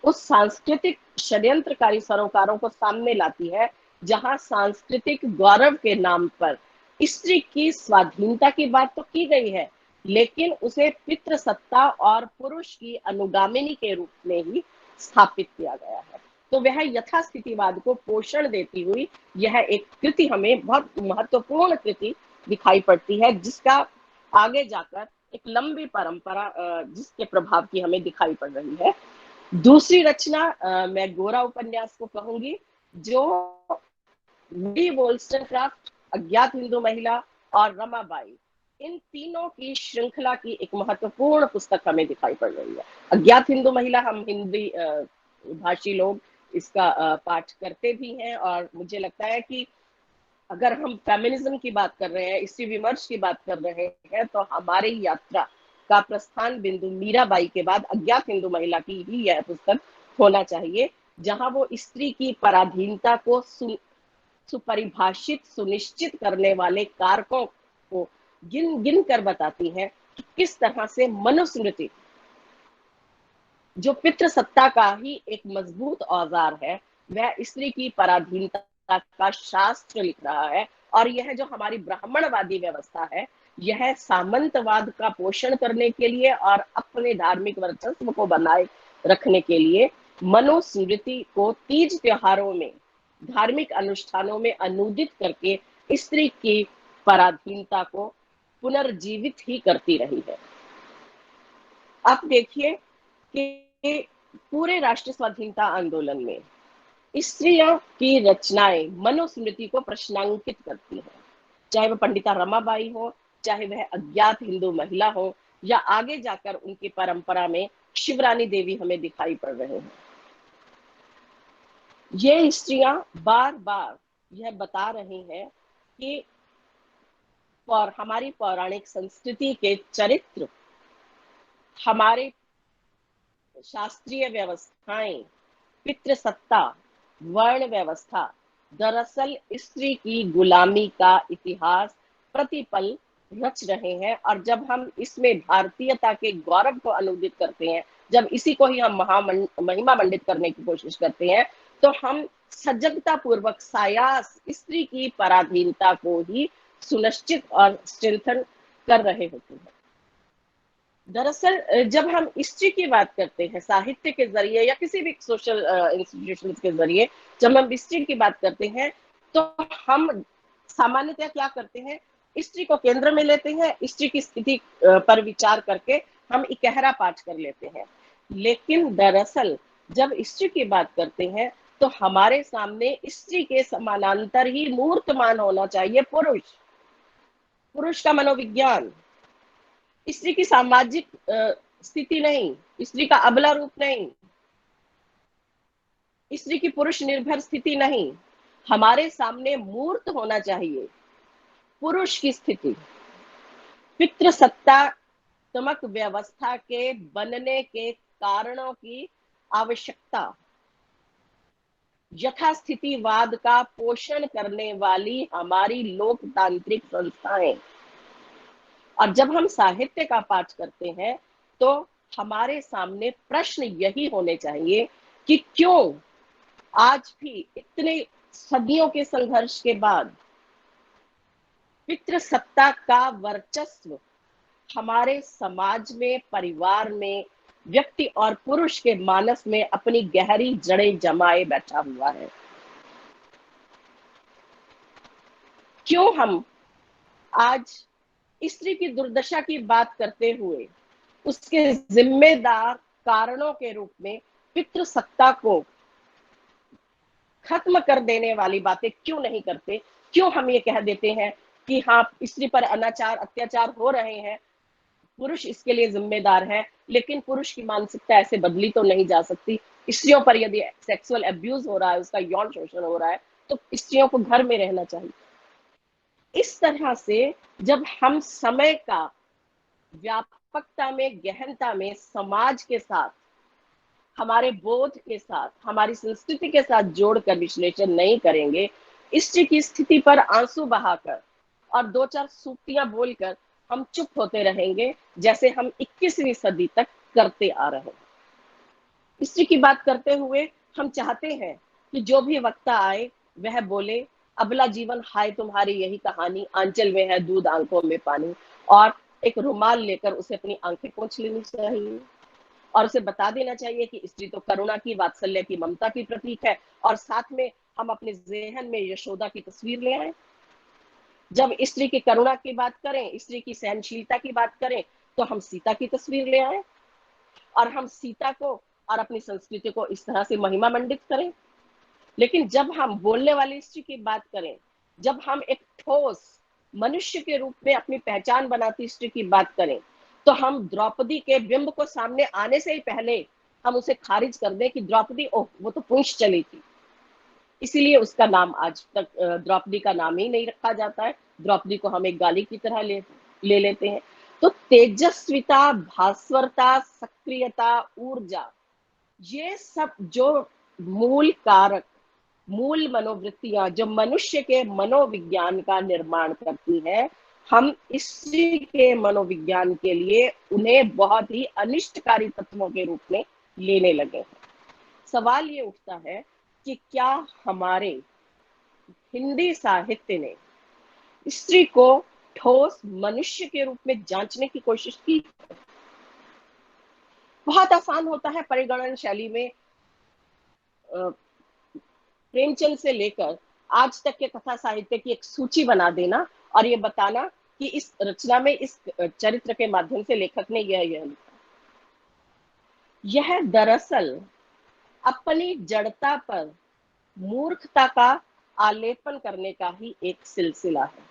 उस सांस्कृतिक षड्यंत्रकारी सरोकारों को सामने लाती है, जहां सांस्कृतिक गौरव के नाम पर स्त्री की स्वाधीनता की बात तो की गई है, लेकिन उसे पितृसत्ता और पुरुष की अनुगामिनी के रूप में ही स्थापित किया गया है। तो वह यथास्थितिवाद को पोषण देती हुई यह एक कृति हमें बहुत महत्वपूर्ण कृति दिखाई पड़ती है, जिसका आगे जाकर एक लंबी परंपरा जिसके प्रभाव की हमें दिखाई पड़ रही है। दूसरी रचना मैं गोरा उपन्यास को कहूंगी, जो मेरी वोल्स्टनक्राफ्ट, अज्ञात हिंदू महिला और रमाबाई, इन तीनों की श्रृंखला की एक महत्वपूर्ण पुस्तक हमें दिखाई पड़ रही है। अज्ञात हिंदू महिला, हम हिंदी भाषी लोग इसका पाठ करते भी हैं, और मुझे लगता है कि अगर हम फेमिनिज्म की बात कर रहे हैं, स्त्री विमर्श की बात कर रहे हैं, तो हमारी यात्रा का प्रस्थान बिंदु मीराबाई के बाद अज्ञात हिंदू महिला की ही यह पुस्तक होना चाहिए, जहां वो स्त्री की पराधीनता को सुपरिभाषित सुनिश्चित करने वाले कारकों को गिन गिन कर बताती हैं कि किस तरह से मनुस्मृति, जो पितृसत्ता का ही एक मजबूत औजार है, वह स्त्री की पराधीनता का शास्त्र लिख रहा है। और यह जो हमारी ब्राह्मणवादी व्यवस्था है, यह सामंतवाद का पोषण करने के लिए और अपने धार्मिक वर्चस्व को बनाए रखने के लिए मनुस्मृति को तीज त्योहारों में, धार्मिक अनुष्ठानों में अनुदित करके स्त्री की पराधीनता को पुनर्जीवित ही करती रही है। आप देखिए कि पूरे राष्ट्रीय स्वाधीनता आंदोलन में स्त्रियों की रचनाएं मनुस्मृति को प्रश्नांकित करती हैं, चाहे वह पंडिता रमाबाई हो, चाहे वह अज्ञात हिंदू महिला हो, या आगे जाकर उनकी परंपरा में शिवरानी देवी हमें दिखाई पड़ रहे हैं। ये स्त्रियां बार बार यह बता रही हैं कि हमारी पौराणिक संस्कृति के चरित्र, हमारे शास्त्रीय व्यवस्थाएं, पितृसत्ता, वर्ण व्यवस्था दरअसल स्त्री की गुलामी का इतिहास प्रतिपल रच रहे हैं। और जब हम इसमें भारतीयता के गौरव को अनुदित करते हैं, जब इसी को ही हम महिमा मंडित करने की कोशिश करते हैं, तो हम सजगता पूर्वक सायास स्त्री की पराधीनता को ही सुनिश्चित और स्ट्रेंथन कर रहे होते हैं। दरअसल जब हम स्त्री की बात करते हैं साहित्य के जरिए या किसी भी सोशल इंस्टीट्यूशंस के जरिए, जब हम स्त्री की बात करते हैं, तो हम सामान्यतः क्या करते हैं, स्त्री को केंद्र में लेते हैं, स्त्री की स्थिति पर विचार करके हम इकहरा पाठ कर लेते हैं। लेकिन दरअसल जब स्त्री की बात करते हैं, तो हमारे सामने स्त्री के समानांतर ही मूर्तमान होना चाहिए पुरुष का मनोविज्ञान, स्त्री की सामाजिक स्थिति नहीं, स्त्री का अबला रूप नहीं, स्त्री की पुरुष निर्भर स्थिति नहीं। हमारे सामने मूर्त होना चाहिए पुरुष की स्थिति, पितृसत्तात्मक व्यवस्था के बनने के कारणों की आवश्यकता, यथास्थितिवाद का पोषण करने वाली हमारी लोकतांत्रिक संस्थाएं। और जब हम साहित्य का पाठ करते हैं, तो हमारे सामने प्रश्न यही होने चाहिए कि क्यों आज भी इतने सदियों के संघर्ष के बाद पितृसत्ता का वर्चस्व हमारे समाज में, परिवार में, व्यक्ति और पुरुष के मानस में अपनी गहरी जड़ें जमाए बैठा हुआ है। क्यों हम आज स्त्री की दुर्दशा की बात करते हुए उसके जिम्मेदार कारणों के रूप में पितृसत्ता को खत्म कर देने वाली बातें क्यों नहीं करते? क्यों हम ये कह देते हैं कि हाँ, स्त्री पर अनाचार, अत्याचार हो रहे हैं, पुरुष इसके लिए जिम्मेदार है, लेकिन पुरुष की मानसिकता ऐसे बदली तो नहीं जा सकती। स्त्रियों पर यदि सेक्सुअल अब्यूज हो रहा है, उसका यौन शोषण हो रहा है, तो स्त्रियों को घर में रहना चाहिए। इस तरह से जब हम समय का व्यापकता में, गहनता में, समाज के साथ, हमारे बोध के साथ, हमारी संस्कृति के साथ जोड़कर विश्लेषण नहीं करेंगे, स्त्री की स्थिति पर आंसू बहाकर और दो चार सूक्तियां बोलकर हम चुप होते रहेंगे, जैसे हम 21वीं सदी तक करते आ रहे हैं। स्त्री की बात करते हुए हम चाहते हैं कि जो भी वक्ता आए वह बोले, अबला जीवन हाय तुम्हारी यही कहानी, आंचल में है दूध आंखों में पानी, और एक रुमाल लेकर उसे अपनी आंखें पोंछ लेनी चाहिए और उसे बता देना चाहिए कि स्त्री तो करुणा की, वात्सल्य की, ममता की प्रतीक है। और साथ में हम अपने ज़हन में यशोदा की तस्वीर ले आए। जब स्त्री की करुणा की बात करें, स्त्री की सहनशीलता की बात करें, तो हम सीता की तस्वीर ले आए और हम सीता को और अपनी संस्कृति को इस तरह से महिमा मंडित करें। लेकिन जब हम बोलने वाली स्त्री की बात करें, जब हम एक ठोस मनुष्य के रूप में अपनी पहचान बनाती स्त्री की बात करें, तो हम द्रौपदी के बिंब को सामने आने से ही पहले हम उसे खारिज कर दें कि द्रौपदी, ओह वो तो पुंछ चली थी, इसीलिए उसका नाम आज तक द्रौपदी का नाम ही नहीं रखा जाता है। द्रौपदी को हम एक गाली की तरह ले लेते हैं। तो तेजस्विता, भास्वरता, सक्रियता, ऊर्जा, ये सब जो मूल कारक, मूल मनोवृत्तियां जो मनुष्य के मनोविज्ञान का निर्माण करती हैं, हम स्त्री के मनोविज्ञान के लिए उन्हें बहुत ही अनिष्टकारी तत्वों के रूप में लेने लगे हैं। सवाल ये उठता है कि क्या हमारे हिंदी साहित्य ने स्त्री को ठोस मनुष्य के रूप में जांचने की कोशिश की? बहुत आसान होता है परिगणन शैली में प्रेमचंद से लेकर आज तक के कथा साहित्य की एक सूची बना देना और ये बताना कि इस रचना में इस चरित्र के माध्यम से लेखक ने यह लिखा। यह दरअसल अपनी जड़ता पर मूर्खता का आलेपन करने का ही एक सिलसिला है।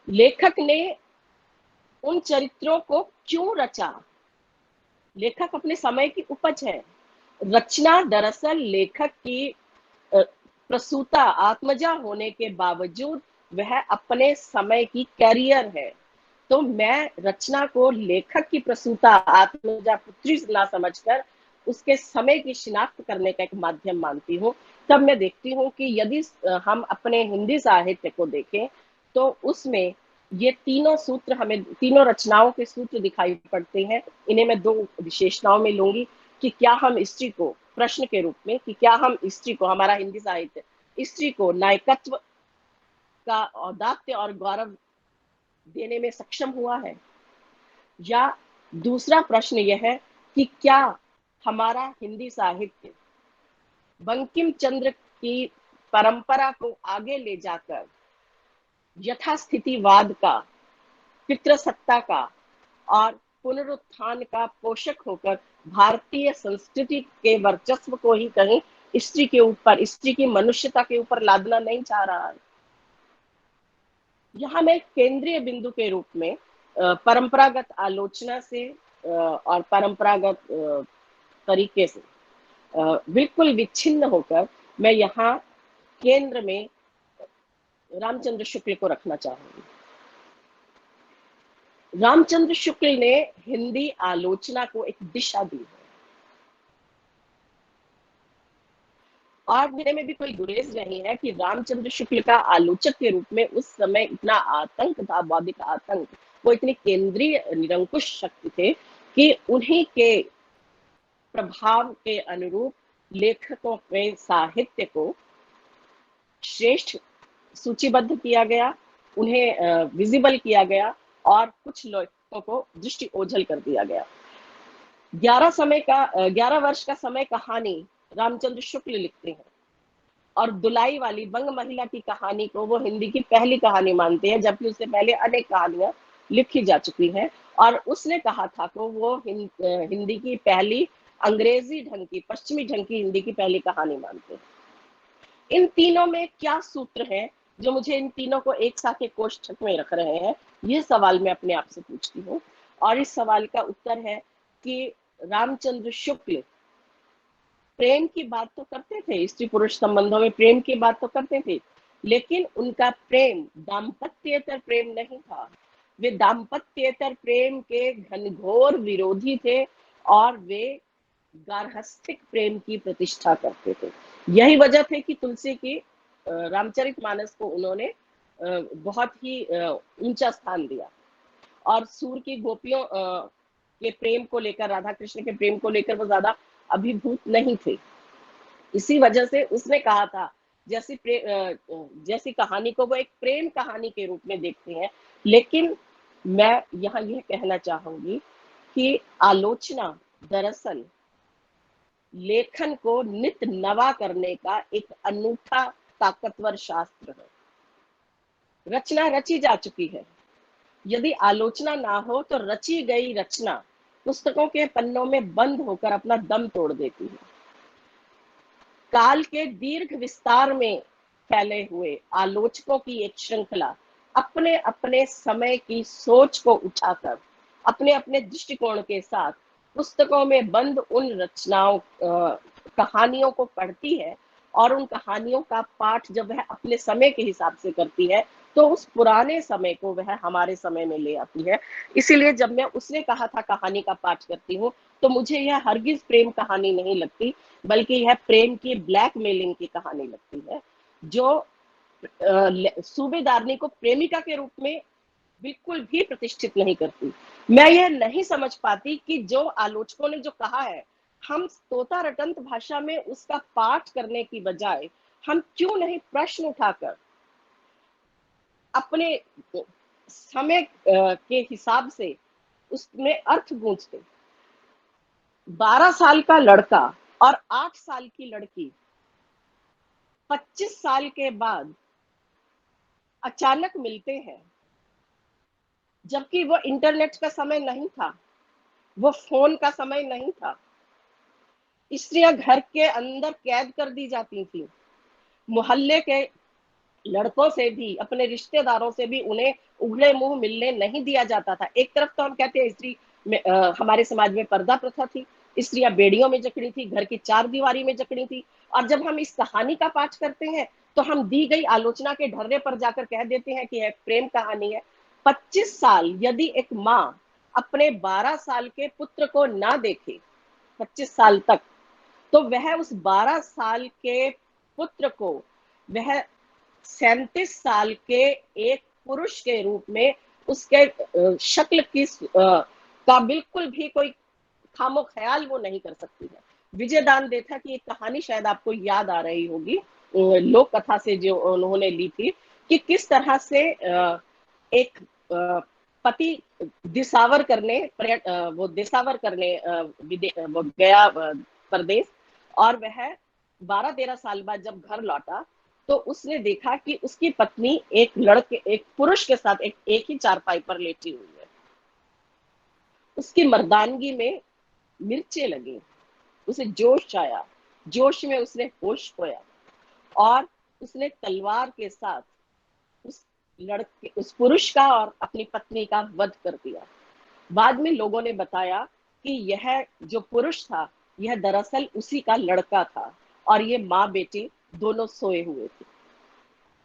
लेखक ने उन चरित्रों को क्यों रचा? लेखक अपने समय की उपज है। रचना दरअसल लेखक की प्रसूता, आत्मजा होने के बावजूद वह अपने समय की कैरियर है। तो मैं रचना को लेखक की प्रसूता, आत्मजा, पुत्री ना समझकर उसके समय की शिनाख्त करने का एक माध्यम मानती हूँ। तब मैं देखती हूँ कि यदि हम अपने हिंदी साहित्य को देखें तो उसमें ये तीनों सूत्र, हमें तीनों रचनाओं के सूत्र दिखाई पड़ते हैं। इन्हें मैं दो विशेषताओं में लूंगी कि क्या हम स्त्री को, प्रश्न के रूप में, कि क्या हम स्त्री को, हमारा हिंदी साहित्य स्त्री को नायकत्व का औदात्य और गौरव देने में सक्षम हुआ है, या दूसरा प्रश्न यह है कि क्या हमारा हिंदी साहित्य बंकिम चंद्र की परंपरा को आगे ले जाकर यथास्थितिवाद का, पितृसत्ता का और पुनरुत्थान का पोषक होकर भारतीय संस्कृति के वर्चस्व को ही कहीं स्त्री के ऊपर, स्त्री की मनुष्यता के ऊपर लादना नहीं चाह रहा है। यहाँ मैं केंद्रीय बिंदु के रूप में परंपरागत आलोचना से और परंपरागत तरीके से बिल्कुल विच्छिन्न होकर मैं यहाँ केंद्र में रामचंद्र शुक्ल को रखना चाहूंगी। रामचंद्र शुक्ल ने हिंदी आलोचना को एक दिशा दी है और मेरे में भी कोई गुरेज नहीं है कि रामचंद्र शुक्ल का आलोचक के रूप में उस समय इतना आतंक था, बौद्धिक आतंक, वो इतनी केंद्रीय निरंकुश शक्ति थे कि उन्हीं के प्रभाव के अनुरूप लेखकों के साहित्य को श्रेष्ठ सूचीबद्ध किया गया, उन्हें विजिबल किया गया और कुछ लोगों को दृष्टि ओझल कर दिया गया। 11 वर्ष का समय कहानी रामचंद्र शुक्ल लिखते हैं और दुलाई वाली बंग महिला की कहानी को वो हिंदी की पहली कहानी मानते हैं, जबकि उससे पहले अनेक कहानियां लिखी जा चुकी हैं। और उसने कहा था कि वो हिंदी की पहली अंग्रेजी ढंग की, पश्चिमी ढंग की हिंदी की पहली कहानी मानते हैं। इन तीनों में क्या सूत्र है जो मुझे इन तीनों को एक साथ एक कोष्ठक में रख रहे हैं? ये सवाल मैं अपने आप से पूछती हूँ और इस सवाल का उत्तर है कि रामचंद्र शुक्ल प्रेम की बात तो करते थे, स्त्री पुरुष संबंधों में प्रेम की बात तो करते थे, लेकिन उनका प्रेम दाम्पत्येतर प्रेम नहीं था। वे दाम्पत्येतर प्रेम के घनघोर विरोधी थे और वे गार्हस्थ्यिक प्रेम की प्रतिष्ठा करते थे। यही वजह थे कि तुलसी की रामचरितमानस को उन्होंने बहुत ही ऊंचा स्थान दिया और सूर की गोपियों के प्रेम को लेकर, राधा कृष्ण के प्रेम को लेकर वो ज्यादा अभिभूत नहीं थे। इसी वजह से उसने कहा था जैसी कहानी को वो एक प्रेम कहानी के रूप में देखते हैं। लेकिन मैं यहाँ यह कहना चाहूंगी कि आलोचना दरअसल लेखन को नित नवा करने का एक अनूठा ताकतवर शास्त्र है। रचना रची जा चुकी है, यदि आलोचना ना हो तो रची गई रचना पुस्तकों के पन्नों में बंद होकर अपना दम तोड़ देती है। काल के दीर्घ विस्तार में फैले हुए आलोचकों की एक श्रृंखला अपने अपने समय की सोच को उठाकर अपने अपने दृष्टिकोण के साथ पुस्तकों में बंद उन रचनाओं कहानियों को पढ़ती है और उन कहानियों का पाठ जब वह अपने समय के हिसाब से करती है तो उस पुराने समय को वह हमारे समय में ले आती है। इसीलिए जब मैं उसने कहा था कहानी का पाठ करती हूँ तो मुझे यह हरगिज प्रेम कहानी नहीं लगती, बल्कि यह प्रेम की ब्लैकमेलिंग की कहानी लगती है, जो सूबेदारनी को प्रेमिका के रूप में बिल्कुल भी प्रतिष्ठित नहीं करती। मैं यह नहीं समझ पाती कि जो आलोचकों ने जो कहा है, हम तोता रटंत भाषा में उसका पाठ करने की बजाय हम क्यों नहीं प्रश्न उठाकर अपने समय के हिसाब से उसमें अर्थ गूंजते। 12 साल का लड़का और 8 साल की लड़की 25 साल के बाद अचानक मिलते हैं, जबकि वो इंटरनेट का समय नहीं था, वो फोन का समय नहीं था। स्त्रियां घर के अंदर कैद कर दी जाती थी। मोहल्ले के लड़कों से भी, अपने रिश्तेदारों से भी उन्हें उगले मुंह मिलने नहीं दिया जाता था। एक तरफ तो हम कहते हैं स्त्री में हमारे समाज में पर्दा प्रथा थी, स्त्रियां बेड़ियों में जकड़ी थी, घर की चार दीवारी में जकड़ी थी। और जब हम इस कहानी का पाठ करते हैं तो हम दी गई आलोचना के ढर्रे पर जाकर कह देते हैं कि यह प्रेम कहानी है। 25 साल यदि एक माँ अपने 12 साल के पुत्र को ना देखे 25 साल तक, तो वह उस 12 साल के पुत्र को वह 37 साल के एक पुरुष के रूप में उसके शक्ल की का बिल्कुल भी कोई खामो ख्याल वो नहीं कर सकती है। विजयदान देथा की एक कहानी शायद आपको याद आ रही होगी, लोक कथा से जो उन्होंने ली थी, कि किस तरह से एक पति दिसावर करने वो गया प्रदेश, और वह 12-13 साल बाद जब घर लौटा तो उसने देखा कि उसकी पत्नी एक पुरुष के साथ एक ही चारपाई पर लेटी हुई है। उसकी मर्दानगी में मिर्चे लगी, उसे जोश आया, जोश में उसने होश खोया और उसने तलवार के साथ उस पुरुष का और अपनी पत्नी का वध कर दिया। बाद में लोगों ने बताया कि यह जो पुरुष था यह दरअसल उसी का लड़का था और ये माँ बेटी दोनों सोए हुए थे।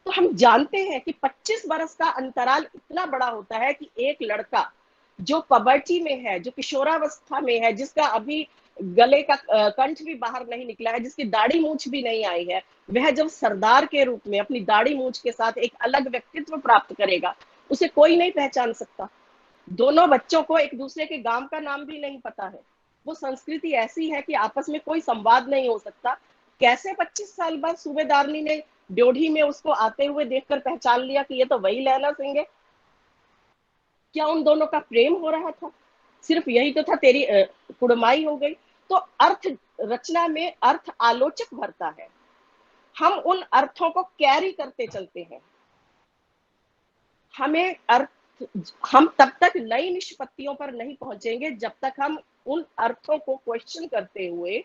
तो हम जानते हैं कि 25 बरस का अंतराल इतना बड़ा होता है कि एक लड़का जो पबर्टी में है, जो किशोरावस्था में है, जिसका अभी गले का कंठ भी बाहर नहीं निकला है, जिसकी दाढ़ी मूंछ भी नहीं आई है, वह जब सरदार के रूप में अपनी दाढ़ी मूंछ के साथ एक अलग व्यक्तित्व प्राप्त करेगा, उसे कोई नहीं पहचान सकता। दोनों बच्चों को एक दूसरे के गांव का नाम भी नहीं पता है। वो संस्कृति ऐसी है कि आपस में कोई संवाद नहीं हो सकता। कैसे 25 साल बाद सूबेदारनी ने ड्योढ़ी में उसको आते हुए देखकर पहचान लिया कि ये तो वही लैला सिंह है? क्या उन दोनों का प्रेम हो रहा था? सिर्फ यही तो था, तेरी कुड़माई हो गई। तो अर्थ रचना में अर्थ आलोचक भरता है, हम उन अर्थों को कैरी करते चलते हैं। हम तब तक नई निष्पत्तियों पर नहीं पहुंचेंगे जब तक हम उन अर्थों को क्वेश्चन करते हुए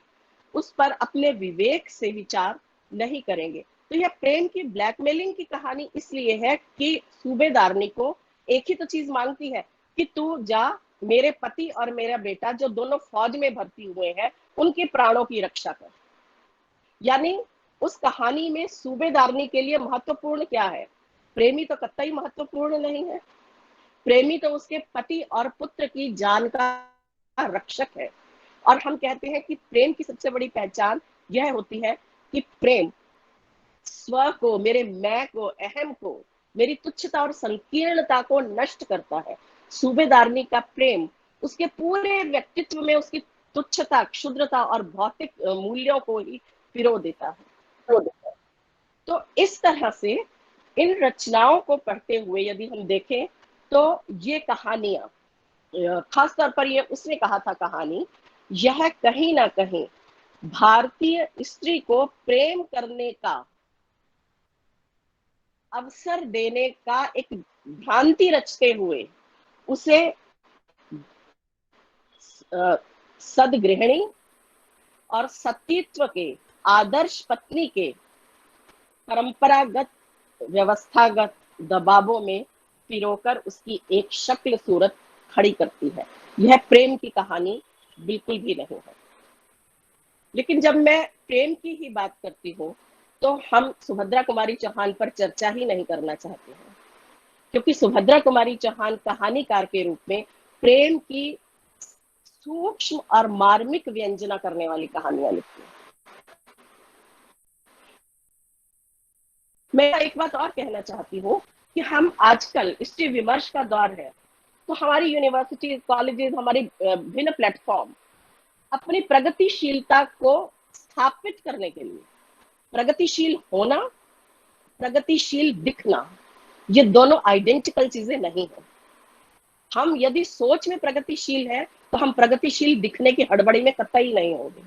उस पर अपने विवेक से विचार नहीं करेंगे। तो यह प्रेम की ब्लैकमेलिंग की कहानी इसलिए है कि सूबेदारनी को एक ही तो चीज मांगती है कि तू जा, मेरे पति और मेरा बेटा जो दोनों फौज में भर्ती हुए हैं उनके प्राणों की रक्षा कर। यानी उस कहानी में सूबेदारनी के लिए महत्वपूर्ण क्या है? प्रेमी तो कतई महत्वपूर्ण नहीं है। प्रेमी तो उसके पति और पुत्र की जान का रक्षक है। और हम कहते हैं कि प्रेम की सबसे बड़ी पहचान यह होती है कि प्रेम स्व को, मेरे मैं को, अहम को, मेरी तुच्छता और संकीर्णता को नष्ट करता है। सूबेदारनी का प्रेम उसके पूरे व्यक्तित्व में उसकी तुच्छता, क्षुद्रता और भौतिक मूल्यों को ही पिरो देता है। तो इस तरह से इन रचनाओं को पढ़ते हुए यदि हम देखें तो ये कहानियां, खासतौर पर ये उसने कहा था कहानी, यह कहीं ना कहीं भारतीय स्त्री को प्रेम करने का अवसर देने का एक भ्रांति रचते हुए उसे सदगृहिणी और सतीत्व के, आदर्श पत्नी के परंपरागत व्यवस्थागत दबावों में पिरोकर उसकी एक शक्ल सूरत खड़ी करती है। यह प्रेम की कहानी बिल्कुल भी नहीं है। लेकिन जब मैं प्रेम की ही बात करती हूँ तो हम सुभद्रा कुमारी चौहान पर चर्चा ही नहीं करना चाहते हैं, क्योंकि सुभद्रा कुमारी चौहान कहानीकार के रूप में प्रेम की सूक्ष्म और मार्मिक व्यंजना करने वाली कहानियां लिखती हैं। मैं एक बात और कहना चाहती हूँ कि हम आजकल हिस्ट्री विमर्श का दौर है, तो हमारी यूनिवर्सिटी कॉलेजेस, हमारे भिन्न प्लेटफॉर्म अपनी प्रगतिशीलता को स्थापित करने के लिए, प्रगतिशील होना, प्रगतिशील दिखना, ये दोनों आइडेंटिकल चीजें नहीं है। हम यदि सोच में प्रगतिशील है तो हम प्रगतिशील दिखने की हड़बड़ी में कतई नहीं होंगे।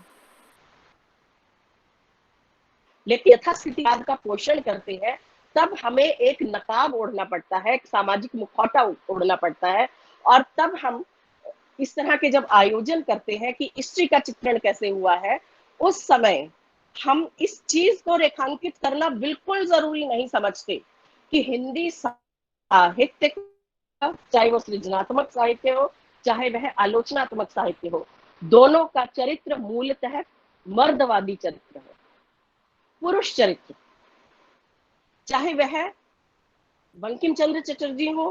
लेकिन यथास्थितिवाद का पोषण करते हैं तब हमें एक नकाब ओढ़ना पड़ता है, एक सामाजिक मुखौटा ओढ़ना पड़ता है, और तब हम इस तरह के जब आयोजन करते हैं कि हिस्ट्री का चित्रण कैसे हुआ है, उस समय हम इस चीज को रेखांकित करना बिल्कुल जरूरी नहीं समझते कि हिंदी साहित्य, चाहे वो सृजनात्मक साहित्य हो चाहे वह आलोचनात्मक साहित्य हो, दोनों का चरित्र मूलतः मर्दवादी चरित्र है, पुरुष चरित्र। चाहे वह बंकिम चंद्र चटर्जी हो,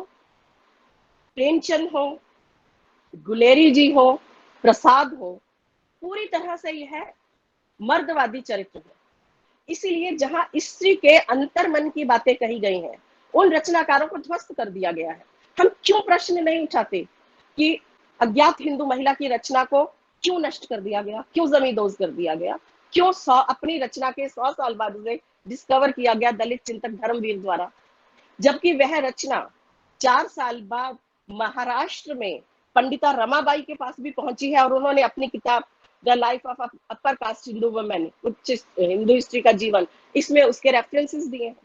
प्रेमचंद हो, गुलेरी जी हो, प्रसाद हो, पूरी तरह से यह मर्दवादी चरित्र है। इसीलिए जहां स्त्री के अंतर्मन की बातें कही गई हैं, उन रचनाकारों को ध्वस्त कर दिया गया है। हम क्यों प्रश्न नहीं उठाते कि अज्ञात हिंदू महिला की रचना को क्यों नष्ट कर दिया गया, क्यों जमींदोज कर दिया गया, क्यों अपनी रचना के 100 साल बाद उसे डिस्कवर किया गया दलित चिंतक धर्मवीर द्वारा, जबकि वह रचना 4 साल बाद महाराष्ट्र में पंडिता रमाबाई के पास भी पहुंची है और उन्होंने अपनी किताब the life of upper cast Hindu women, उच्च हिंदू हिस्ट्री का जीवन, इसमें उसके रेफरेंसेस दिए हैं।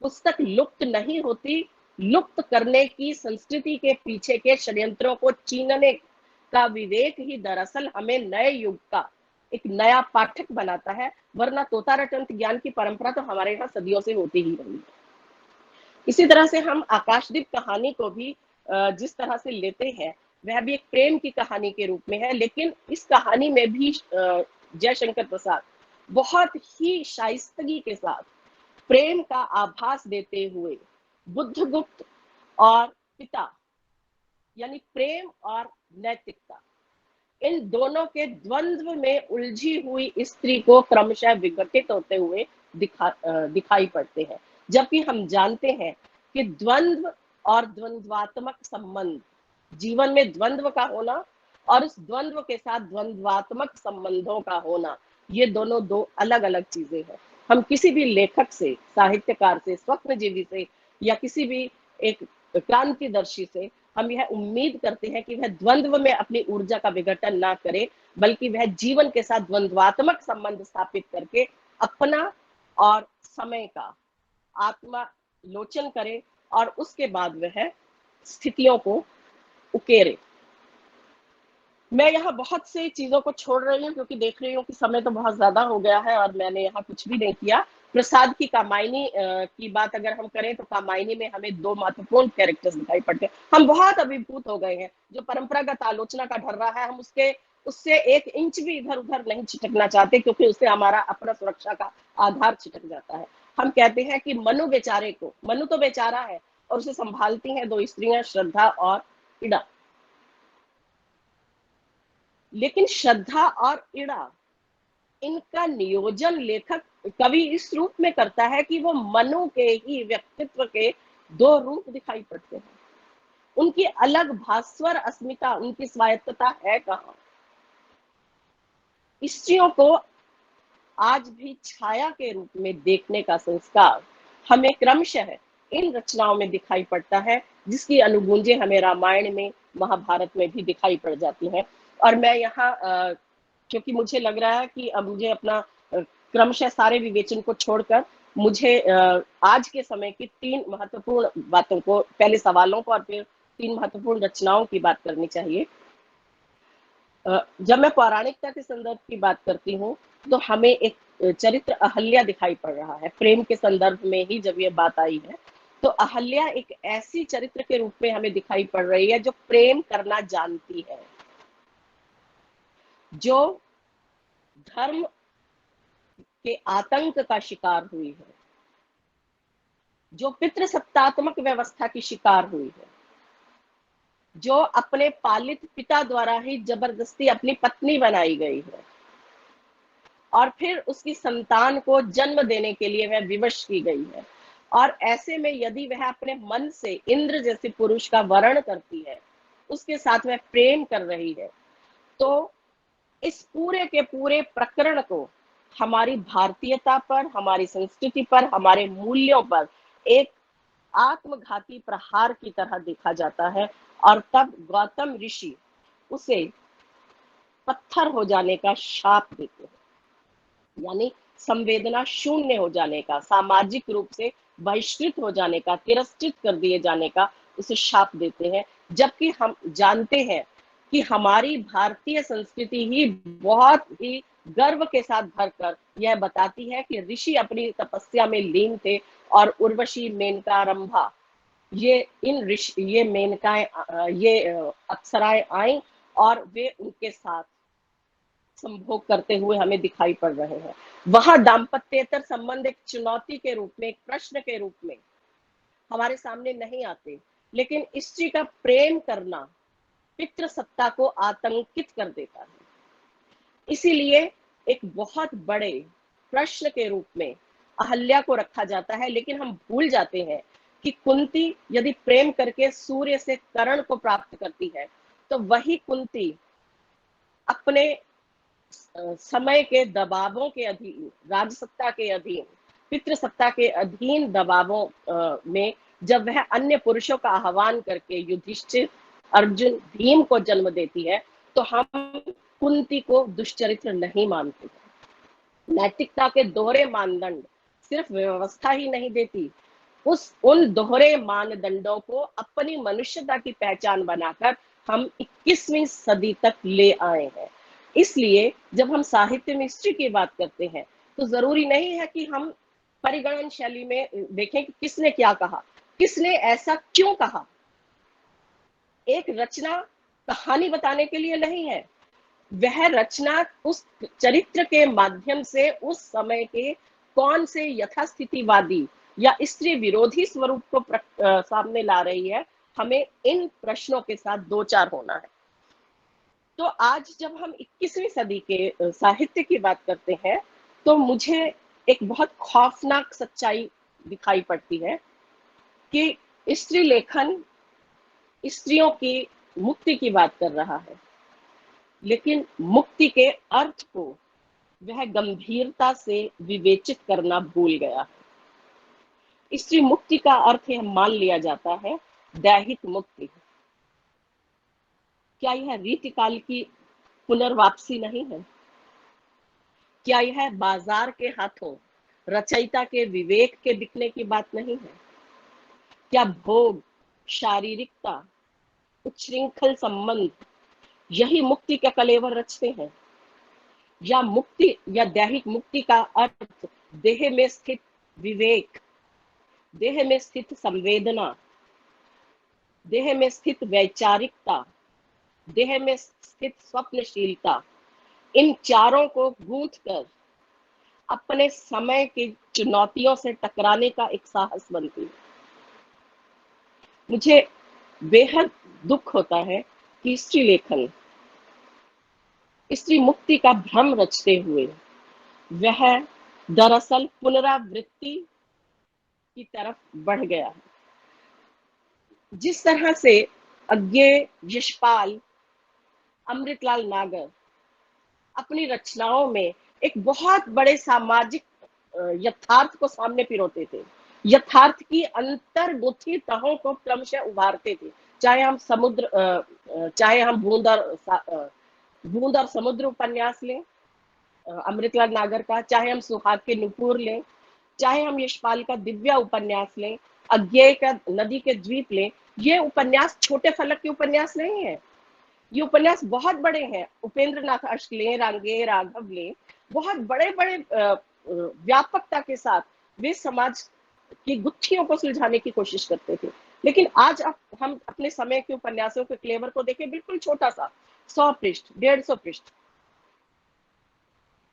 पुस्तक लुप्त नहीं होती, लुप्त करने की संस्कृति के पीछे के षड्यंत्रों को चीनने का विवेक ही दरअसल हमें नए युग का एक नया पाठक बनाता है, वरना तोता रटंत ज्ञान की परंपरा तो हमारे यहाँ सदियों से होती ही रही है। इसी तरह से हम आकाशदीप कहानी को भी जिस तरह से लेते हैं, वह भी एक प्रेम की कहानी के रूप में है, लेकिन इस कहानी में भी जयशंकर प्रसाद बहुत ही शाइस्तगी के साथ प्रेम का आभास देते हुए बुद्धगुप्त और पिता, यानी प्रेम और नैतिकता, इन दोनों के द्वंद्व में उलझी हुई स्त्री को क्रमशः विघटित होते हुए दिखाई पड़ते हैं। जबकि हम जानते हैं कि द्वंद्व और द्वंद्वात्मक संबंध, जीवन में द्वंद्व का होना और उस द्वंद्व के साथ द्वंद्वात्मक संबंधों का होना, ये दोनों दो अलग अलग चीजें हैं। हम किसी भी लेखक से, साहित्यकार से, स्वप्नजीवी से या किसी भी एक क्रांतिदर्शी से हम यह उम्मीद करते हैं कि वह द्वंद्व में अपनी ऊर्जा का विघटन ना करे, बल्कि वह जीवन के साथ द्वंद्वात्मक संबंध स्थापित करके अपना और समय का आत्मालोचन करे और उसके बाद वह स्थितियों को उकेरे। मैं यहाँ बहुत से चीजों को छोड़ रही हूँ क्योंकि देख रही हूँ कि समय तो बहुत ज्यादा हो गया है और मैंने यहाँ कुछ भी नहीं किया। प्रसाद की कामायनी की बात अगर हम करें तो कामायनी में हमें 2 महत्वपूर्ण कैरेक्टर्स दिखाई पड़ते हैं। हम बहुत अभिभूत हो गए हैं, जो परंपरागत आलोचना का ढर्रा है, हम उससे 1 इंच भी इधर उधर नहीं छिटकना चाहते, क्योंकि उससे हमारा अपना सुरक्षा का आधार छिटक जाता है। हम कहते हैं कि मनु बेचारे को, मनु तो बेचारा है और उसे संभालती हैं 2 स्त्रियां, श्रद्धा और इड़ा। लेकिन श्रद्धा और इड़ा, इनका नियोजन लेखक कवि इस रूप में करता है कि वो मनु के ही व्यक्तित्व के 2 रूप दिखाई पड़ते हैं। उनकी अलग भास्वर अस्मिता, उनकी स्वायत्तता है कहां? स्त्रियों को आज भी छाया के रूप में देखने का संस्कार हमें क्रमशः इन रचनाओं में दिखाई पड़ता है, जिसकी अनुगूंजें हमें रामायण में, महाभारत में भी दिखाई पड़ जाती हैं। और मैं यहाँ क्योंकि मुझे लग रहा है कि अब मुझे अपना क्रमशः सारे विवेचन को छोड़कर मुझे आज के समय की 3 महत्वपूर्ण बातों को, पहले सवालों को और फिर 3 महत्वपूर्ण रचनाओं की बात करनी चाहिए। जब मैं पौराणिकता के संदर्भ की बात करती हूँ तो हमें एक चरित्र अहल्या दिखाई पड़ रहा है। प्रेम के संदर्भ में ही जब ये बात आई है तो अहल्या एक ऐसी चरित्र के रूप में हमें दिखाई पड़ रही है जो प्रेम करना जानती है, जो धर्म के आतंक का शिकार हुई है, जो पितृसत्तात्मक व्यवस्था की शिकार हुई है, जो अपने पालित पिता द्वारा ही जबरदस्ती अपनी पत्नी बनाई गई है और फिर उसकी संतान को जन्म देने के लिए वह विवश की गई है। और ऐसे में यदि वह अपने मन से इंद्र जैसे पुरुष का वर्ण करती है, उसके साथ वह प्रेम कर रही है, तो इस पूरे के पूरे प्रकरण को हमारी भारतीयता पर, हमारी संस्कृति पर, हमारे मूल्यों पर एक आत्मघाती प्रहार की तरह देखा जाता है। और तब गौतम ऋषि उसे पत्थर हो जाने का शाप देते हैं, यानी संवेदना शून्य हो जाने का, सामाजिक रूप से बहिष्कृत हो जाने का, तिरस्कृत कर दिए जाने का उसे शाप देते हैं। जबकि हम जानते हैं कि हमारी भारतीय संस्कृति ही बहुत ही गर्व के साथ भरकर यह बताती है कि ऋषि अपनी तपस्या में लीन थे और उर्वशी, मेनका, रंभा, ये मेनकाएं, ये अप्सराएं आई और वे उनके साथ संभोग करते हुए हमें दिखाई पड़ रहे हैं। वहां दाम्पत्येतर संबंध एक चुनौती के रूप में, एक प्रश्न के रूप में हमारे सामने नहीं आते, लेकिन स्त्री का प्रेम करना पितृसत्ता को आतंकित कर देता है। इसीलिए एक बहुत बड़े प्रश्न के रूप में अहल्या को रखा जाता है। लेकिन हम भूल जाते हैं कि कुंती यदि प्रेम करके सूर्य से कर्ण को प्राप्त करती है, तो वही कुंती अपने समय के दबावों के अधीन, राजसत्ता के अधीन, पितृसत्ता के अधीन दबावों में जब वह अन्य पुरुषों का आह्वान करके युधिष्ठिर, अर्जुन, भीम को जन्म देती है, तो हम कुंती को दुष्चरित्र नहीं मानते। नैतिकता के दोहरे मानदंड सिर्फ व्यवस्था ही नहीं देती, उन दोहरे मानदंडों को अपनी मनुष्यता की पहचान बनाकर हम 21वीं सदी तक ले आए हैं। इसलिए जब हम साहित्य में स्त्री की बात करते हैं तो जरूरी नहीं है कि हम परिगणन शैली में देखें कि किसने क्या कहा, किसने ऐसा क्यों कहा। एक रचना कहानी बताने के लिए नहीं है, वह रचना उस चरित्र के माध्यम से उस समय के कौन से यथास्थितिवादी या स्त्री विरोधी स्वरूप को सामने ला रही है। हमें इन प्रश्नों के साथ दो चार होना है। तो आज जब हम 21वीं सदी के साहित्य की बात करते हैं तो मुझे एक बहुत खौफनाक सच्चाई दिखाई पड़ती है कि स्त्री लेखन स्त्रियों की मुक्ति की बात कर रहा है, लेकिन मुक्ति के अर्थ को वह गंभीरता से विवेचित करना भूल गया है। स्त्री मुक्ति का अर्थ यह मान लिया जाता है दैहिक मुक्ति। क्या यह रीतिकाल की पुनर्वापसी नहीं है? क्या यह बाजार के हाथों रचयिता के विवेक के बिकने की बात नहीं है? क्या भोग, शारीरिकता, उच्छृंखल संबंध यही मुक्ति का कलेवर रचते हैं? या मुक्ति या दैहिक मुक्ति का अर्थ देह में स्थित विवेक, देह में स्थित संवेदना, देह में स्थित वैचारिकता, देह में स्थित स्वप्नशीलता, इन चारों को गूंथ कर अपने समय की चुनौतियों से टकराने का एक साहस बनती है। मुझे बेहद दुख होता है कि स्त्री लेखन स्त्री मुक्ति का भ्रम रचते हुए वह दरअसल पुनरावृत्ति की तरफ बढ़ गया है। जिस तरह से अज्ञेय, यशपाल, अमृतलाल नागर अपनी रचनाओं में एक बहुत बड़े सामाजिक यथार्थ को सामने पिरोते थे, यथार्थ की अंतर्गुथी तहों को क्रमशः उभारते थे। चाहे हम बूंद और समुद्र उपन्यास लें अमृतलाल नागर का, चाहे हम सुहाग के नुपुर लें, चाहे हम यशपाल का दिव्या उपन्यास लें, अज्ञेय का नदी के द्वीप लें, ये उपन्यास छोटे फलक के उपन्यास नहीं है, ये उपन्यास बहुत बड़े हैं। उपेंद्र नाथ अश्क लें, रांगे राघव लें, बहुत बड़े बड़े व्यापकता के साथ वे समाज की गुत्थियों को सुलझाने की कोशिश करते थे। लेकिन आज हम अपने समय के उपन्यासों के क्लेवर को देखें, बिल्कुल छोटा सा 100 पृष्ठ, 150 पृष्ठ।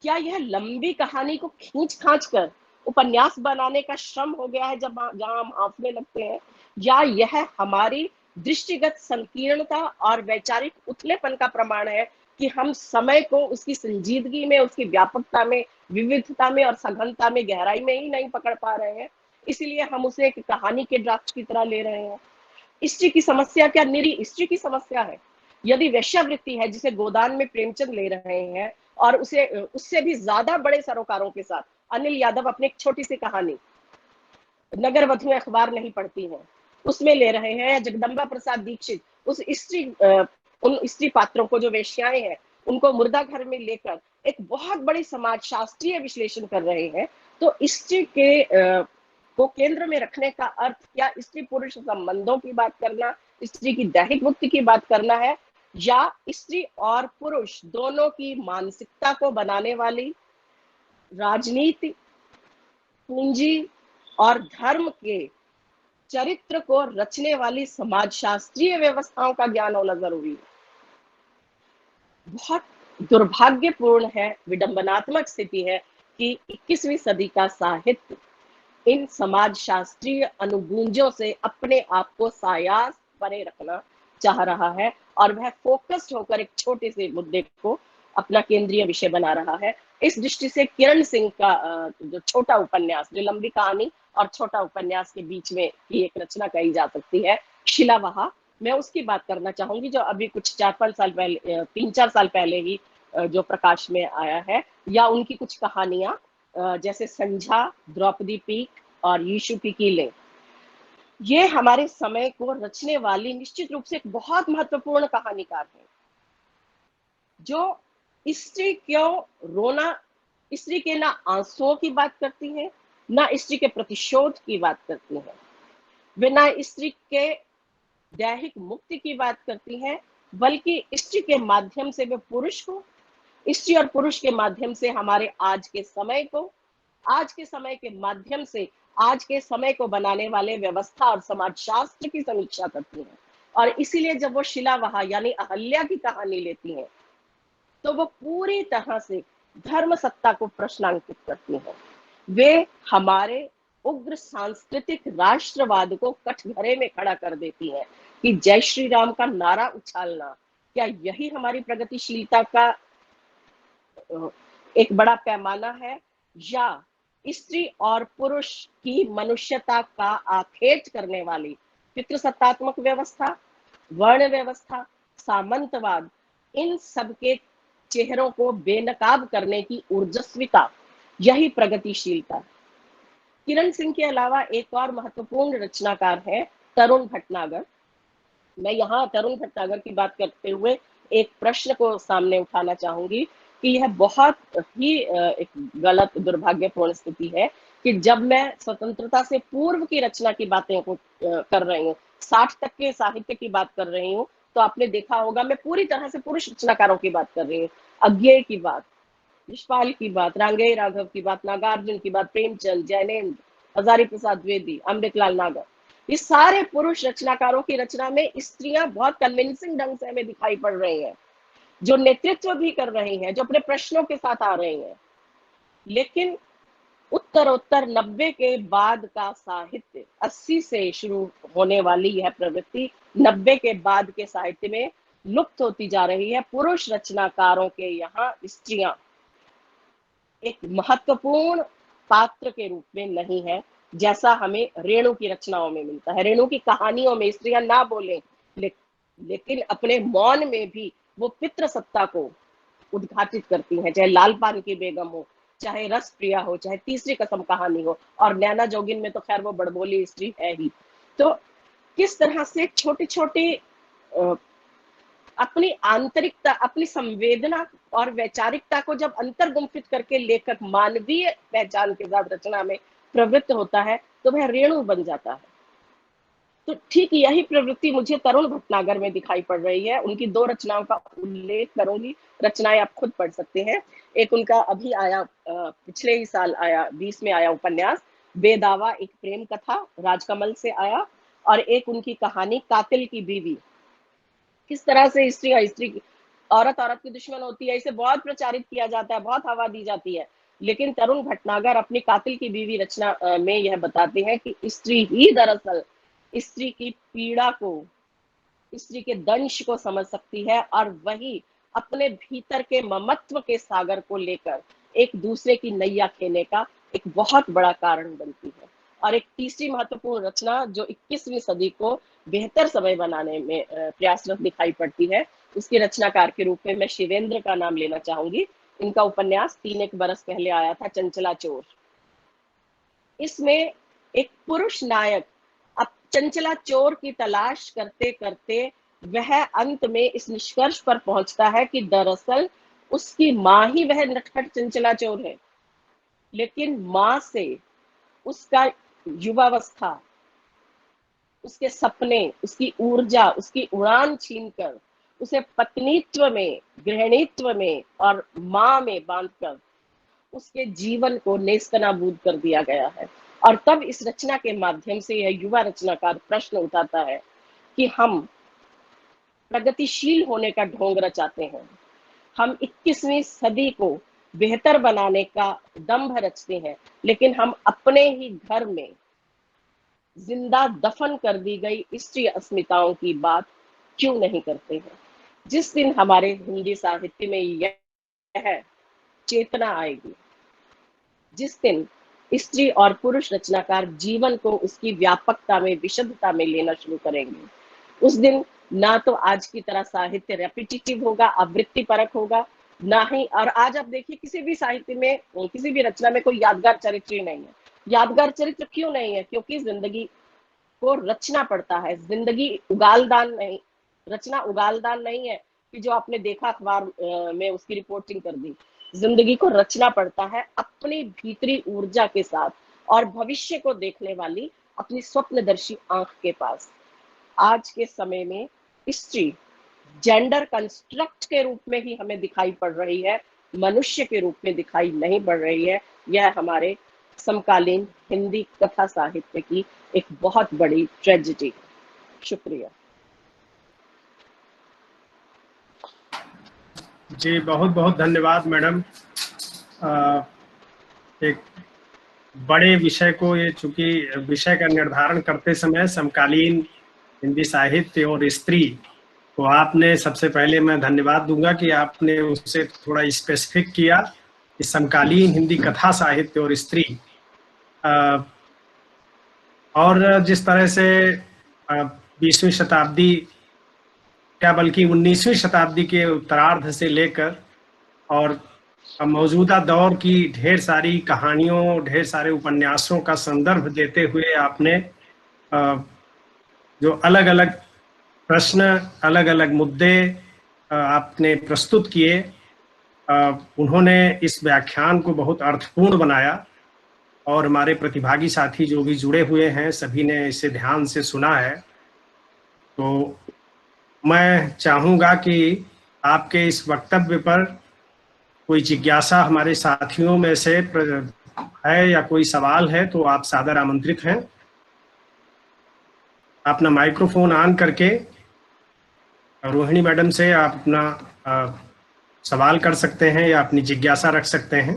क्या यह लंबी कहानी को खींच खांच कर उपन्यास बनाने का श्रम हो गया है जब जहां हम हांफने लगते हैं, या यह हमारी दृष्टिगत संकीर्णता और वैचारिक उथलेपन का प्रमाण है कि हम समय को उसकी संजीदगी में, उसकी व्यापकता में, विविधता में और सघनता में, गहराई में ही नहीं पकड़ पा रहे हैं, इसीलिए हम उसे एक कहानी के ड्राफ्ट की तरह ले रहे हैं। स्त्री की समस्या क्या निरी स्त्री की समस्या है? यदि वेश्यावृत्ति है जिसे गोदान में प्रेमचंद ले रहे हैं, और उसे उससे भी ज्यादा बड़े सरोकारों के साथ अनिल यादव अपनी एक छोटी सी कहानी नगर वधु अखबार नहीं पढ़ती हैं उसमें ले रहे हैं, जगदम्बा प्रसाद दीक्षित उस स्त्री उन स्त्री पात्रों को जो वेश्याएं हैं उनको मुर्दा घर में लेकर एक बहुत बड़ी समाज शास्त्रीय विश्लेषण कर रहे हैं, तो स्त्री के को केंद्र में रखने का अर्थ क्या स्त्री पुरुष संबंधों की बात करना, स्त्री की दैहिक मुक्ति की बात करना है, या स्त्री और पुरुष दोनों की मानसिकता को बनाने वाली राजनीति, पूंजी और धर्म के चरित्र को रचने वाली समाज शास्त्रीय व्यवस्थाओं का ज्ञान होना जरूरी है। बहुत दुर्भाग्यपूर्ण है, विडंबनात्मक स्थिति है कि 21वीं सदी का साहित्य इन समाज शास्त्रीय अनुगूंजों से अपने आप को सायास परे रखना चाह रहा है, और वह फोकस्ड होकर एक छोटे से मुद्दे को अपना केंद्रीय विषय बना रहा है। इस दृष्टि से किरण सिंह का जो छोटा उपन्यास, जो लंबी कहानी और छोटा उपन्यास के बीच में की एक रचना कही जा सकती है, शिलावहा, मैं उसकी बात करना चाहूंगी, जो अभी कुछ 4-5 साल पहले, 3-4 साल पहले ही जो प्रकाश में आया है, या उनकी कुछ कहानियां जैसे संझा, द्रौपदी पीक और यीशु की कीलें, ये हमारे समय को रचने वाली निश्चित रूप से एक बहुत महत्वपूर्ण कहानीकार है, जो स्त्री क्यों रोना, स्त्री के ना आंसुओं की बात करती है, ना स्त्री के प्रतिशोध की बात करती है, वे ना स्त्री के दैहिक मुक्ति की बात करती हैं, बल्कि स्त्री के माध्यम से वे पुरुष को, स्त्री और पुरुष के माध्यम से हमारे आज के समय को, आज के समय के माध्यम से आज के समय को बनाने वाले व्यवस्था और समाज शास्त्र की समीक्षा करती हैं। और इसीलिए जब वो शिलावहा यानी अहल्या की कहानी लेती हैं, तो वो पूरी तरह से धर्म सत्ता को प्रश्नांकित करती हैं। वे हमारे उग्र सांस्कृतिक राष्ट्रवाद को कठघरे में खड़ा कर देती है कि जय श्री राम का नारा उछालना, क्या यही हमारी प्रगतिशीलता का एक बड़ा पैमाना है, या स्त्री और पुरुष की मनुष्यता का आखेट करने वाली पितृसत्तात्मक व्यवस्था, वर्ण व्यवस्था, सामंतवाद, इन सब के चेहरों को बेनकाब करने की ऊर्जस्विता, यही प्रगतिशीलता। किरण सिंह के अलावा एक और महत्वपूर्ण रचनाकार है तरुण भटनागर। मैं यहाँ तरुण भटनागर की बात करते हुए एक प्रश्न को सामने उठाना चाहूंगी कि यह बहुत ही एक गलत, दुर्भाग्यपूर्ण स्थिति है कि जब मैं स्वतंत्रता से पूर्व की रचना की बातें को कर रही हूँ, 60 तक के साहित्य की बात कर रही हूँ, तो आपने देखा होगा मैं पूरी तरह से पुरुष रचनाकारों की बात कर रही हूँ। अज्ञेय की बात, यशपाल की बात, रांगेय राघव की बात, नागार्जुन की बात, प्रेमचंद, जैनेन्द्र, हजारी प्रसाद द्विवेदी, अमृतलाल नागर, ये सारे पुरुष रचनाकारों की रचना में स्त्रियां बहुत कन्विंसिंग ढंग से हमें दिखाई पड़ रही हैं, जो नेतृत्व भी कर रही हैं, जो अपने प्रश्नों के साथ आ रही हैं। लेकिन उत्तरोत्तर 90 के बाद का साहित्य, 80 से शुरू होने वाली यह प्रवृत्ति 90 के बाद के साहित्य में लुप्त होती जा रही है। पुरुष रचनाकारों के यहाँ स्त्रियां एक महत्वपूर्ण पात्र के रूप में नहीं है, जैसा हमें रेणु की रचनाओं में मिलता है। रेणु की कहानियों में स्त्रियां ना बोले, लेकिन अपने मौन में भी वो पितृसत्ता को उद्घाटित करती हैं, चाहे लाल पान की बेगम हो, चाहे रस प्रिया हो, चाहे तीसरी कसम कहानी हो, और नैना जोगिन में तो खैर वो बड़बोली स्त्री है ही। तो किस तरह से छोटे छोटे अपनी आंतरिकता, अपनी संवेदना और वैचारिकता को जब अंतर्गुम्फित करके लेखक मानवीय पहचान के साथ रचना में प्रवृत्त होता है, तो वह रेणु बन जाता है। तो ठीक यही प्रवृत्ति मुझे तरुण भटनागर में दिखाई पड़ रही है। उनकी 2 रचनाओं का उल्लेख करूंगी, रचनाएं आप खुद पढ़ सकते हैं। एक उनका अभी आया पिछले ही साल आया 20 में आया उपन्यास बेदावा एक प्रेम कथा, राजकमल से आया, और एक उनकी कहानी कातिल की बीवी। किस तरह से स्त्री की औरत की दुश्मन होती है, इसे बहुत प्रचारित किया जाता है, बहुत हवा दी जाती है, लेकिन तरुण भटनागर अपनी कातिल की बीवी रचना में यह बताते हैं कि स्त्री ही दरअसल स्त्री की पीड़ा को, स्त्री के दंश को समझ सकती है, और वही अपने भीतर के ममत्व के सागर को लेकर एक दूसरे की नैया खेने का एक बहुत बड़ा कारण बनती है। और एक तीसरी महत्वपूर्ण रचना जो 21वीं सदी को बेहतर समय बनाने में प्रयासरत दिखाई पड़ती है, उसके रचनाकार के रूप में मैं शिवेंद्र का नाम लेना चाहूंगी। इनका उपन्यास 3 बरस पहले आया था, चंचला चोर। इसमें एक पुरुष नायक अब चंचला चोर की तलाश करते करते वह अंत में इस निष्कर्ष पर पहुंचता है कि दरअसल उसकी माँ ही वह नटखट चंचला चोर है, लेकिन माँ से उसका युवावस्था, उसके सपने, उसकी ऊर्जा, उसकी उड़ान छीनकर उसे पत्नीत्व में, गृहिणीत्व में और माँ में बांधकर उसके जीवन को नेस्तनाबूद कर दिया गया है। और तब इस रचना के माध्यम से यह युवा रचनाकार प्रश्न उठाता है कि हम प्रगतिशील होने का ढोंग रचाते हैं, हम 21वीं सदी को बेहतर बनाने का दंभ रचते हैं, लेकिन हम अपने ही घर में जिंदा दफन कर दी गई स्त्री अस्मिताओं की बात क्यों नहीं करते हैं। जिस दिन हमारे हिंदी साहित्य में यह चेतना आएगी, जिस दिन स्त्री और पुरुष रचनाकार जीवन को उसकी व्यापकता में, विशुद्धता में लेना शुरू करेंगे, उस दिन ना तो आज की तरह साहित्य रेपिटेटिव होगा, आवृत्ति परक होगा, ना ही, और आज आप देखिए किसी भी साहित्य में, किसी भी रचना में कोई यादगार चरित्र ही नहीं है। यादगार चरित्र क्यों नहीं है? क्योंकि जिंदगी को रचना पड़ता है। जिंदगी उगालदान नहीं, रचना उगालदान नहीं है कि जो आपने देखा अखबार में उसकी रिपोर्टिंग कर दी। जिंदगी को रचना पड़ता है अपनी भीतरी ऊर्जा के साथ और भविष्य को देखने वाली अपनी स्वप्नदर्शी आंख के पास। आज के समय में स्त्री जेंडर कंस्ट्रक्ट के रूप में ही हमें दिखाई पड़ रही है, मनुष्य के रूप में दिखाई नहीं पड़ रही है। यह हमारे समकालीन हिंदी कथा साहित्य की एक बहुत बड़ी ट्रेजेडी है। शुक्रिया जी, बहुत बहुत धन्यवाद मैडम। एक बड़े विषय को, ये चूंकि विषय का निर्धारण करते समय समकालीन हिंदी साहित्य और स्त्री, तो आपने, सबसे पहले मैं धन्यवाद दूंगा कि आपने उसे थोड़ा स्पेसिफिक किया कि समकालीन हिंदी कथा साहित्य और स्त्री। और जिस तरह से 20वीं शताब्दी, क्या बल्कि 19वीं शताब्दी के उत्तरार्ध से लेकर और मौजूदा दौर की ढेर सारी कहानियों, ढेर सारे उपन्यासों का संदर्भ देते हुए आपने जो अलग अलग प्रश्न, अलग अलग मुद्दे आपने प्रस्तुत किए, उन्होंने इस व्याख्यान को बहुत अर्थपूर्ण बनाया और हमारे प्रतिभागी साथी जो भी जुड़े हुए हैं सभी ने इसे ध्यान से सुना है। तो मैं चाहूँगा कि आपके इस वक्तव्य पर कोई जिज्ञासा हमारे साथियों में से है या कोई सवाल है तो आप सादर आमंत्रित हैं। अपना माइक्रोफोन ऑन करके रोहिणी मैडम से आप अपना सवाल कर सकते हैं या अपनी जिज्ञासा रख सकते हैं।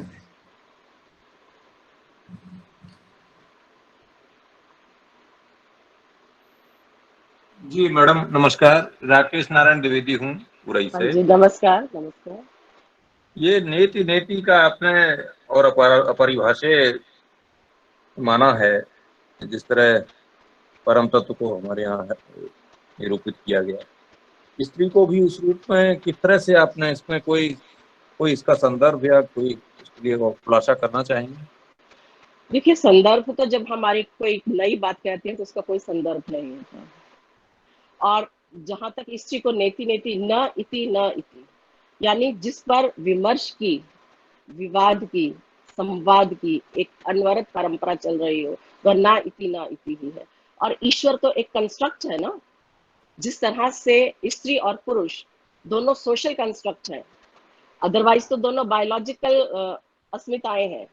जी मैडम नमस्कार, राकेश नारायण द्विवेदी हूँ उरई से। जी नमस्कार। नमस्कार। ये नेति नेति का आपने और अपरिभाषित माना है, जिस तरह परम तत्व को हमारे यहाँ निरूपित किया गया, स्त्री को भी उस रूप में किस तरह से आपने इसमें कोई इसका संदर्भ या कोई इसके लिए खुलासा करना चाहेंगे? देखिए, संदर्भ तो जब हमारी कोई नई बात कहते हैं तो उसका कोई संदर्भ नहीं होता। और जहां तक स्त्री को नेति नेति न इति न इति, यानी जिस पर विमर्श की, विवाद की, संवाद की एक अनवरत परंपरा चल रही हो, वह ना इति ही है। और ईश्वर तो एक कंस्ट्रक्ट है ना, जिस तरह से स्त्री और पुरुष दोनों सोशल कंस्ट्रक्ट हैं, अदरवाइज तो दोनों बायोलॉजिकल अस्मिताएं हैं,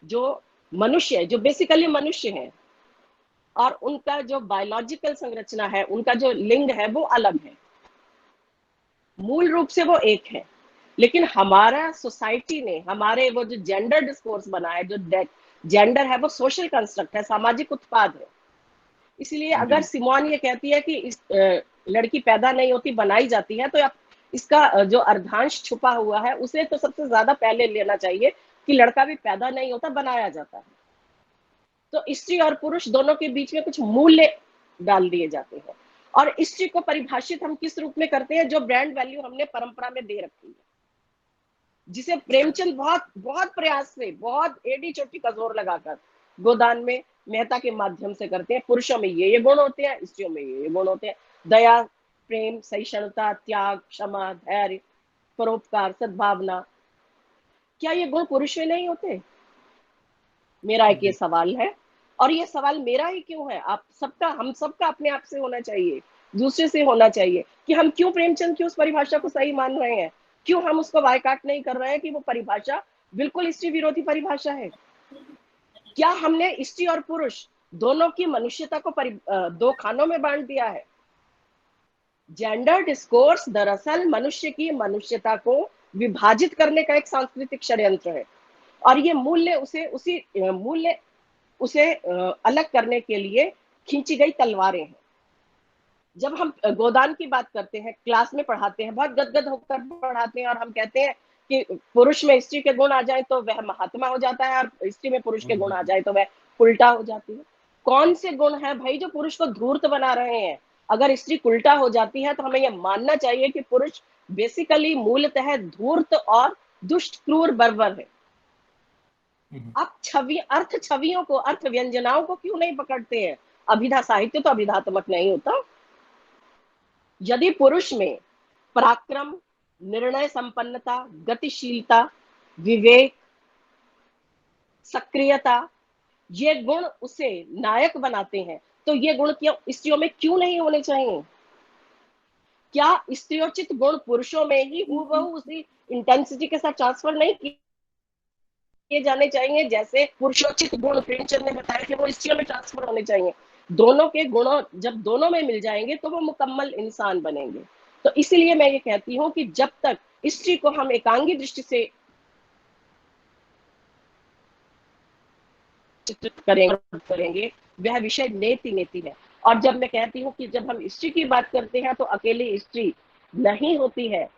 जो मनुष्य, जो बेसिकली मनुष्य हैं, और उनका जो बायोलॉजिकल संरचना है, उनका जो लिंग है वो अलग है, मूल रूप से वो एक है। लेकिन हमारा सोसाइटी ने, हमारे वो जो जेंडर डिस्कोर्स बना है, जो जेंडर है वो सोशल कंस्ट्रक्ट है, सामाजिक उत्पाद है। इसलिए अगर सिमोन ये कहती है कि इस लड़की पैदा नहीं होती, बनाई जाती है, तो इसका जो अर्धांश छुपा हुआ है उसे तो सबसे ज्यादा पहले लेना चाहिए कि लड़का भी पैदा नहीं होता, बनाया जाता है। तो स्त्री और पुरुष दोनों के बीच में कुछ मूल्य डाल दिए जाते हैं, और स्त्री को परिभाषित हम किस रूप में करते हैं, जो ब्रांड वैल्यू हमने परंपरा में दे रखी है, जिसे प्रेमचंद बहुत बहुत प्रयास से, बहुत एडी चोटी का जोर लगाकर गोदान में मेहता के माध्यम से करते हैं। पुरुषों में ये गुण होते हैं, स्त्रियों में ये गुण होते हैं, दया, प्रेम, सहिष्णुता, त्याग, क्षमा, धैर्य, परोपकार, सद्भावना। क्या ये गुण पुरुष में नहीं होते? मेरा एक ये सवाल है, और ये सवाल मेरा ही क्यों है, आप सबका, हम सबका अपने आप से होना चाहिए, दूसरे से होना चाहिए, कि हम क्यों प्रेमचंद की उस परिभाषा को सही मान रहे हैं, क्यों हम उसको बायकाट नहीं कर रहे हैं कि वो परिभाषा बिल्कुल स्त्री विरोधी परिभाषा है। क्या हमने स्त्री और पुरुष दोनों की मनुष्यता को दो खानों में बांट दिया है? जेंडर डिस्कोर्स दरअसल मनुष्य की मनुष्यता को विभाजित करने का एक सांस्कृतिक षड्यंत्र है, और ये मूल्य उसे अलग करने के लिए खींची गई तलवारें हैं। जब हम गोदान की बात करते हैं, क्लास में पढ़ाते हैं, बहुत गदगद होकर पढ़ाते हैं, और हम कहते हैं कि पुरुष में स्त्री के गुण आ जाए तो वह महात्मा हो जाता है, और स्त्री में पुरुष के गुण आ जाए तो वह उल्टा हो जाती है। कौन से गुण है भाई जो पुरुष को धूर्त बना रहे हैं? अगर स्त्री उल्टा हो जाती है तो हमें यह मानना चाहिए कि पुरुष बेसिकली मूलतः धूर्त और दुष्ट, क्रूर, बर्बर है। आप अर्थ छवियों को, अर्थ व्यंजनाओं को क्यों नहीं पकड़ते हैं? अभिधा साहित्य तो अभिधात्मक नहीं होता। यदि पुरुष में पराक्रम, निर्णय संपन्नता, गतिशीलता, विवेक, सक्रियता, ये गुण उसे नायक बनाते हैं, तो ये गुण क्यों स्त्रियों में क्यों नहीं होने चाहिए? क्या स्त्रियोचित गुण पुरुषों में ही हूबहू उसी इंटेंसिटी के साथ ट्रांसफर नहीं किए जाने चाहिए जैसे पुरुषोचित गुण प्रेमचंद ने बताया कि वो स्त्रियों में ट्रांसफर होने चाहिए? दोनों के गुणों जब दोनों में मिल जाएंगे तो वो मुकम्मल इंसान बनेंगे। तो इसीलिए मैं ये कहती हूँ कि जब तक स्त्री को हम एकांगी दृष्टि से चित्रित करेंगे वह विषय नेति है। और जब मैं कहती हूँ कि जब हम स्त्री की बात करते हैं तो अकेली स्त्री नहीं होती है,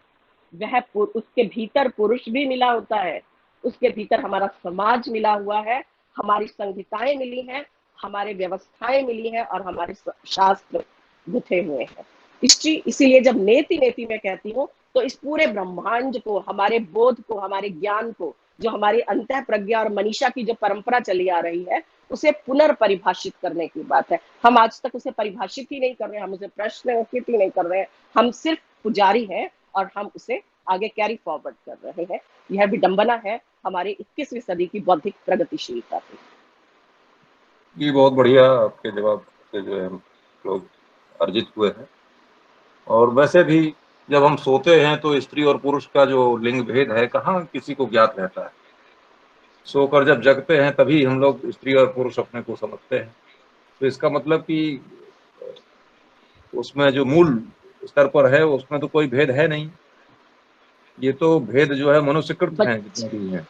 वह उसके भीतर पुरुष भी मिला होता है, उसके भीतर हमारा समाज मिला हुआ है, हमारी संहिताएं मिली हैं, हमारे व्यवस्थाएं मिली हैं, और हमारे शास्त्र गुथे हुए हैं। स्त्री इसीलिए जब नेति मैं कहती हूँ तो इस पूरे ब्रह्मांड को, हमारे बोध को, हमारे ज्ञान को, जो हमारी अंतः प्रज्ञा और मनीषा की जो परंपरा चली आ रही है, उसे पुनर्परिभाषित करने की बात है। हम आज तक उसे परिभाषित ही नहीं कर रहे हैं, हम उसे प्रश्न ही नहीं कर रहे हैं, हम सिर्फ पुजारी हैं और हम उसे आगे कैरी फॉरवर्ड कर रहे हैं। यह विडंबना है हमारे 21वीं सदी की बौद्धिक प्रगतिशीलता की। ये बहुत बढ़िया आपके जवाब से जो है हम लोग अर्जित हुए हैं। और वैसे भी जब हम सोते हैं तो स्त्री और पुरुष का जो लिंग भेद है कहाँ किसी को ज्ञात रहता है। सोकर जब जगते हैं तभी हम लोग स्त्री और पुरुष अपने को समझते हैं। तो इसका मतलब कि उसमें जो मूल स्तर पर है उसमें तो कोई भेद है नहीं। ये तो भेद जो है मनुष्यकृत है जितने भी हैं।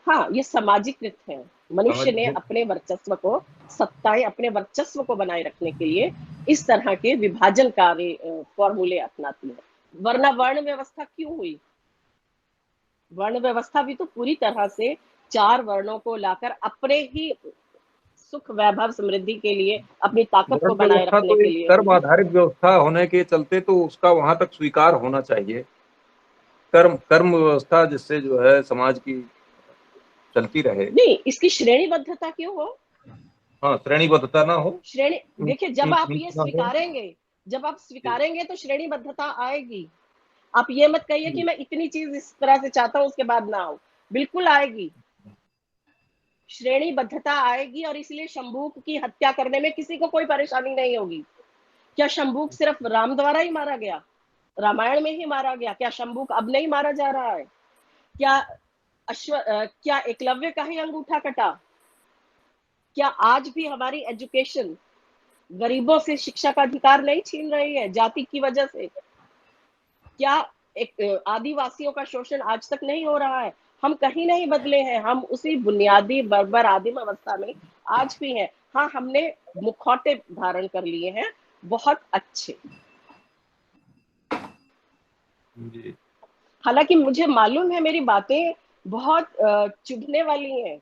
हाँ, ये सामाजिकृत है। मनुष्य ने अपने वर्चस्व को, सत्ताएं अपने वर्चस्व को बनाए रखने के लिए इस तरह के विभाजनकारी फॉर्मूले अपनाती है। वरना वर्ण व्यवस्था क्यों हुई? वर्ण व्यवस्था भी तो पूरी तरह से 4 वर्णों को लाकर अपने ही सुख, वैभव, समृद्धि के लिए, अपनी ताकत को बनाए रखने के लिए। कर्म आधारित व्यवस्था होने के चलते तो उसका वहां तक स्वीकार होना चाहिए। कर्म व्यवस्था जिससे जो है समाज की चलती रहे। नहीं, इसकी श्रेणीबद्धता क्यों हो? हाँ, श्रेणीबद्धता ना हो। श्रेणी, देखिए, जब आप ये स्वीकारेंगे, जब आप स्वीकारेंगे तो श्रेणीबद्धता आएगी। आप ये मत कहिए कि मैं इतनी चीज इस तरह से चाहता हूं उसके बाद ना हो, बिल्कुल आएगी। श्रेणीबद्धता आएगी और इसलिए शंभूक की हत्या करने में किसी को कोई परेशानी नहीं होगी। क्या शंभूक सिर्फ राम द्वारा ही मारा गया, रामायण में ही मारा गया? क्या शंभूक अब नहीं मारा जा रहा है? क्या एकलव्य का ही अंगूठा कटा? क्या आज भी हमारी एजुकेशन गरीबों से शिक्षा का अधिकार नहीं छीन रही है जाति की वजह से? क्या एक आदिवासियों का शोषण आज तक नहीं हो रहा है? हम कहीं नहीं बदले हैं, हम उसी बुनियादी बर्बर आदिम अवस्था में आज भी हैं। हाँ, हमने मुखौटे धारण कर लिए हैं, बहुत अच्छे। हालांकि मुझे मालूम है मेरी बातें बहुत चुभने वाली हैं,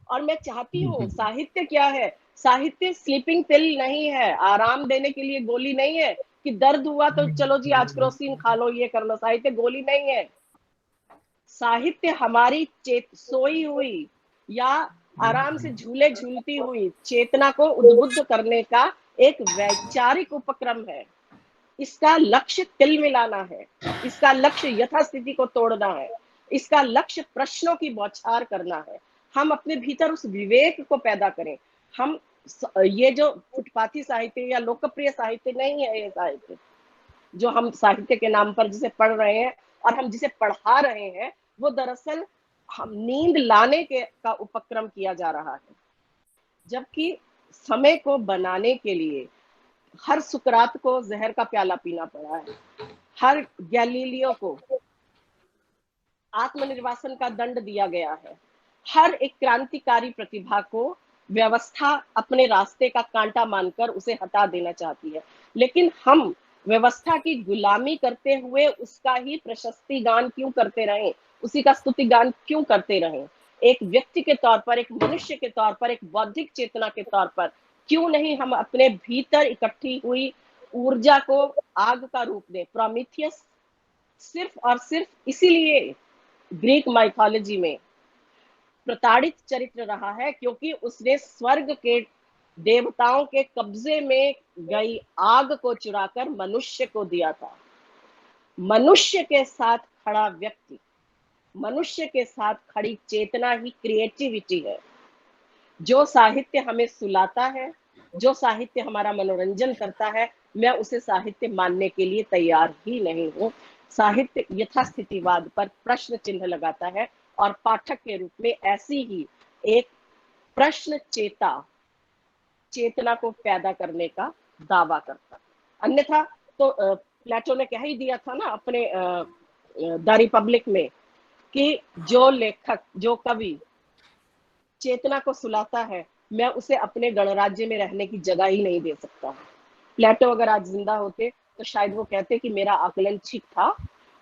और मैं चाहती हूँ, साहित्य क्या है? साहित्य स्लीपिंग पिल नहीं है, आराम देने के लिए गोली नहीं है कि दर्द हुआ तो चलो जी आज क्रोसिन खा लो, ये कर लो। साहित्य गोली नहीं है। साहित्य हमारी सोई हुई या आराम से झूले झूलती हुई चेतना को उद्बुद्ध करने का एक वैचारिक उपक्रम है। इसका लक्ष्य तिल मिलाना है, इसका लक्ष्य यथास्थिति को तोड़ना है, इसका लक्ष्य प्रश्नों की बौछार करना है। हम अपने भीतर उस विवेक को पैदा करें। हम ये जो फुटपाथी साहित्य या लोकप्रिय साहित्य नहीं है, ये साहित्य जो हम साहित्य के नाम पर जिसे पढ़ रहे हैं और हम जिसे पढ़ा रहे हैं, वो दरअसल हम नींद लाने का उपक्रम किया जा रहा है। जबकि समय को बनाने के लिए हर सुकरात को जहर का प्याला पीना पड़ा है, हर गैलीलियो को आत्मनिर्वासन का दंड दिया गया है, हर एक क्रांतिकारी प्रतिभा को व्यवस्था अपने रास्ते का कांटा मानकर उसे हटा देना चाहती है। लेकिन हम व्यवस्था की गुलामी करते हुए उसका ही प्रशस्ति गान क्यों करते रहें, उसी का स्तुति गान क्यों करते रहें? एक व्यक्ति के तौर पर, एक मनुष्य के तौर पर, एक बौद्धिक चेतना के तौर पर क्यों नहीं हम अपने भीतर इकट्ठी हुई ऊर्जा को आग का रूप दें? प्रोमीथियस सिर्फ और सिर्फ इसीलिए ग्रीक माइथोलॉजी में प्रताड़ित चरित्र रहा है क्योंकि उसने स्वर्ग के देवताओं के कब्जे में गई आग को चुराकर मनुष्य को दिया था। मनुष्य के साथ खड़ा व्यक्ति, मनुष्य के साथ खड़ी चेतना ही क्रिएटिविटी है। जो साहित्य हमें सुलाता है, जो साहित्य हमारा मनोरंजन करता है, मैं उसे साहित्य मानने के लिए तैयार ही नहीं हूं। साहित्य यथास्थितिवाद पर प्रश्न चिन्ह लगाता है और पाठक के रूप में ऐसी ही एक प्रश्न चेतना को पैदा करने का दावा करता। अन्यथा तो प्लेटो ने कह ही दिया था ना अपने द रिपब्लिक में कि जो लेखक, जो कवि चेतना को सुलाता है, मैं उसे अपने गणराज्य में रहने की जगह ही नहीं दे सकता। प्लेटो अगर आज जिंदा होते तो शायद वो कहते कि मेरा आकलन ठीक था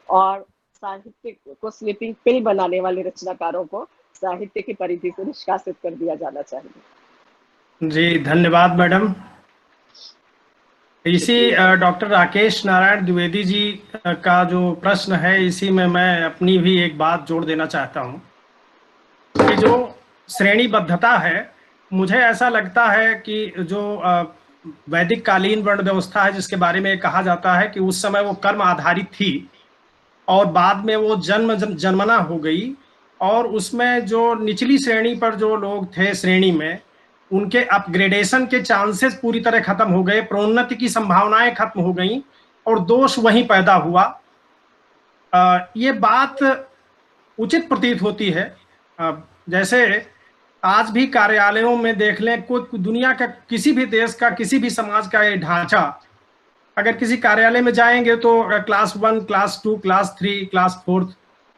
और साहित्य को स्लीपिंग पिल बनाने वाले रचनाकारों को साहित्य की परिधि से निष्कासित कर दिया जाना चाहिए। जी धन्यवाद मैडम। इसी डॉक्टर राकेश नारायण द्विवेदी जी का जो प्रश्न है, इसी में मैं अपनी भी एक बात जोड़ देना चाहता हूँ कि जो श्रेणीबद्धता है, मुझे ऐसा लगता है कि जो वैदिक कालीन वर्ण व्यवस्था है जिसके बारे में कहा जाता है कि उस समय वो कर्म आधारित थी और बाद में वो जन्मना हो गई, और उसमें जो निचली श्रेणी पर जो लोग थे श्रेणी में, उनके अपग्रेडेशन के चांसेस पूरी तरह खत्म हो गए, प्रोन्नति की संभावनाएं खत्म हो गई और दोष वहीं पैदा हुआ। ये बात उचित प्रतीत होती है। जैसे आज भी कार्यालयों में देख लें, कोई दुनिया का किसी भी देश का, किसी भी समाज का ये ढांचा, अगर किसी कार्यालय में जाएंगे तो क्लास 1, क्लास 2, क्लास 3, क्लास 4,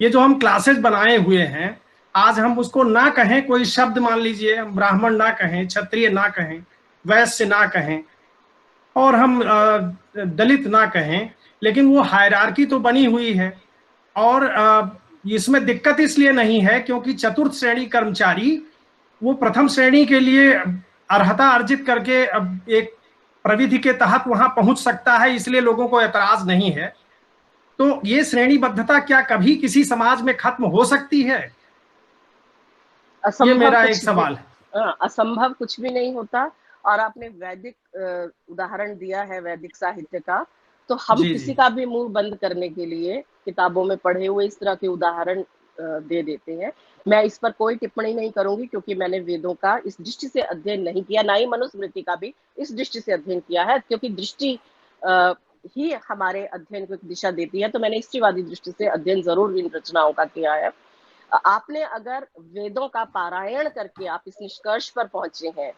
ये जो हम क्लासेस बनाए हुए हैं, आज हम उसको ना कहें कोई शब्द, मान लीजिए ब्राह्मण ना कहें, क्षत्रिय ना कहें, वैश्य ना कहें और हम दलित ना कहें, लेकिन वो हायरार्की तो बनी हुई है। और इसमें दिक्कत इसलिए नहीं है क्योंकि चतुर्थ श्रेणी कर्मचारी वो प्रथम श्रेणी के लिए अर्हता अर्जित करके अब एक प्रविधि के तहत वहां पहुंच सकता है, इसलिए लोगों को ऐतराज नहीं है। तो ये श्रेणीबद्धता क्या कभी किसी समाज में खत्म हो सकती है? ये मेरा एक सवाल है। असंभव कुछ भी नहीं होता। और आपने वैदिक उदाहरण दिया है वैदिक साहित्य का, तो हम किसी का भी मुंह बंद करने के लिए किताबों में पढ़े हुए इस तरह के उदाहरण दे देते हैं। मैं इस पर कोई टिप्पणी नहीं करूंगी क्योंकि मैंने वेदों का इस दृष्टि से अध्ययन नहीं किया, ना ही मनुस्मृति का भी इस दृष्टि से अध्ययन किया है, क्योंकि दृष्टि ही हमारे अध्ययन को एक दिशा देती है। तो मैंने स्त्रीवादी दृष्टि से अध्ययन जरूर इन रचनाओं का किया है। आपने अगर वेदों का पारायण करके आप इस निष्कर्ष पर पहुंचे हैं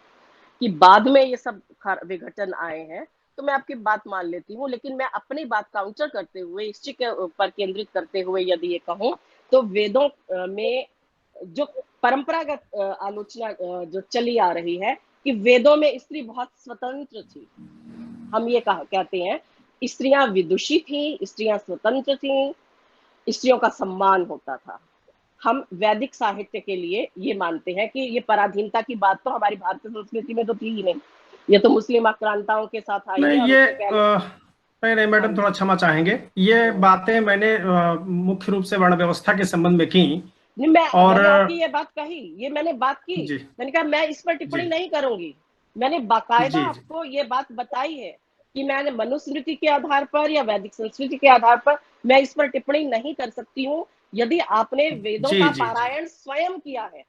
कि बाद में ये सब विघटन आए हैं, तो मैं आपकी बात मान लेती हूँ, लेकिन मैं अपनी बात काउंटर करते हुए, हिस्ट्री के ऊपर केंद्रित करते हुए यदि ये कहूँ, तो वेदों में जो परंपरागत आलोचना जो चली आ रही है कि वेदों में स्त्री बहुत स्वतंत्र थी। हम ये कहते हैं स्त्रियां विदुषी थी, स्त्रियां स्वतंत्र थी, स्त्रियों का सम्मान होता था। हम वैदिक साहित्य के लिए ये मानते हैं कि ये पराधीनता की बात तो हमारी भारतीय संस्कृति में तो थी ही नहीं, ये तो मुस्लिम आक्रांताओं के साथ आई नहीं, है। और ये उससे पहले नहीं मैडम, थोड़ा क्षमा चाहेंगे, ये बातें मैंने मुख्य रूप से वर्ण व्यवस्था के संबंध में की। नहीं, और मैंने आपकी ये बात कही, ये मैंने बात की, जी मैंने कहा मैं इस पर टिप्पणी जी नहीं करूंगी। मैंने बाकायदा जी जी आपको ये बात बताई है कि मैंने मनुस्मृति के आधार पर या वैदिक संस्कृति के आधार पर मैं इस पर टिप्पणी नहीं कर सकती हूँ। यदि आपने वेदों जी का जी जी पारायण स्वयं किया है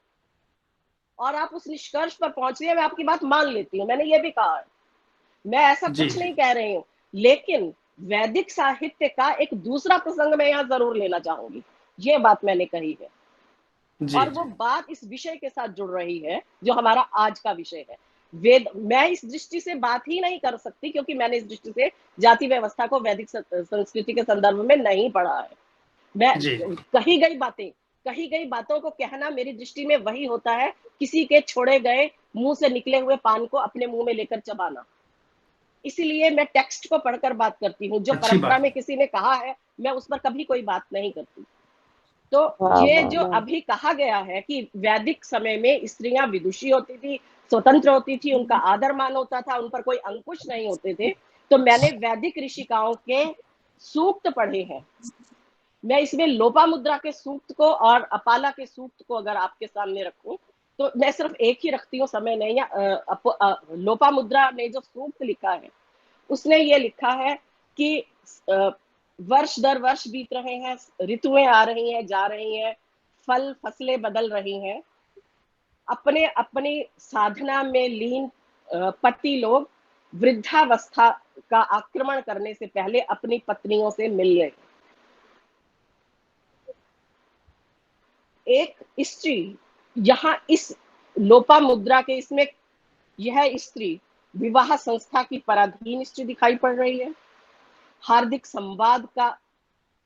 और आप उस निष्कर्ष पर पहुंच रही है, मैं आपकी बात मान लेती हूँ, मैंने ये भी कहा है, मैं ऐसा जी कुछ जी नहीं कह रही हूँ। लेकिन वैदिक साहित्य का एक दूसरा प्रसंग मैं यहाँ जरूर लेना चाहूंगी, ये बात मैंने कही है, जी और वो बात इस विषय के साथ जुड़ रही है जो हमारा आज का विषय है। वेद, मैं इस दृष्टि से बात ही नहीं कर सकती क्योंकि मैंने इस दृष्टि से जाति व्यवस्था को वैदिक संस्कृति के संदर्भ में नहीं पढ़ा है। मैं जी कही गई बातों को कहना मेरी दृष्टि में वही होता है किसी के छोड़े गए मुंह से निकले हुए पान को अपने मुंह में लेकर चबाना। इसीलिए मैं टेक्स्ट को पढ़कर बात करती हूँ, जो अच्छी परंपरा बात में किसी ने कहा है मैं उस पर कभी कोई बात नहीं करती। तो वाह ये वाह जो वाह। अभी कहा गया है कि वैदिक समय में स्त्रियां विदुषी होती थी, स्वतंत्र होती थी, उनका आदर मान होता था, उन पर कोई अंकुश नहीं होते थे, तो मैंने वैदिक ऋषिकाओं के सूक्त पढ़े हैं। मैं इसमें लोपामुद्रा के सूक्त को और अपाला के सूक्त को अगर आपके सामने रखूं, तो मैं सिर्फ एक ही रखती हूँ, समय नहीं है। लोपामुद्रा ने जो सूक्त लिखा है उसने ये लिखा है कि वर्ष दर वर्ष बीत रहे हैं, ऋतुएं आ रही हैं, जा रही हैं, फल फसलें बदल रही हैं, अपने अपनी साधना में लीन पति लोग वृद्धावस्था का आक्रमण करने से पहले अपनी पत्नियों से मिल गए। एक स्त्री यहाँ इस लोपामुद्रा के इसमें यह स्त्री विवाह संस्था की पराधीन स्त्री दिखाई पड़ रही है, हार्दिक संवाद का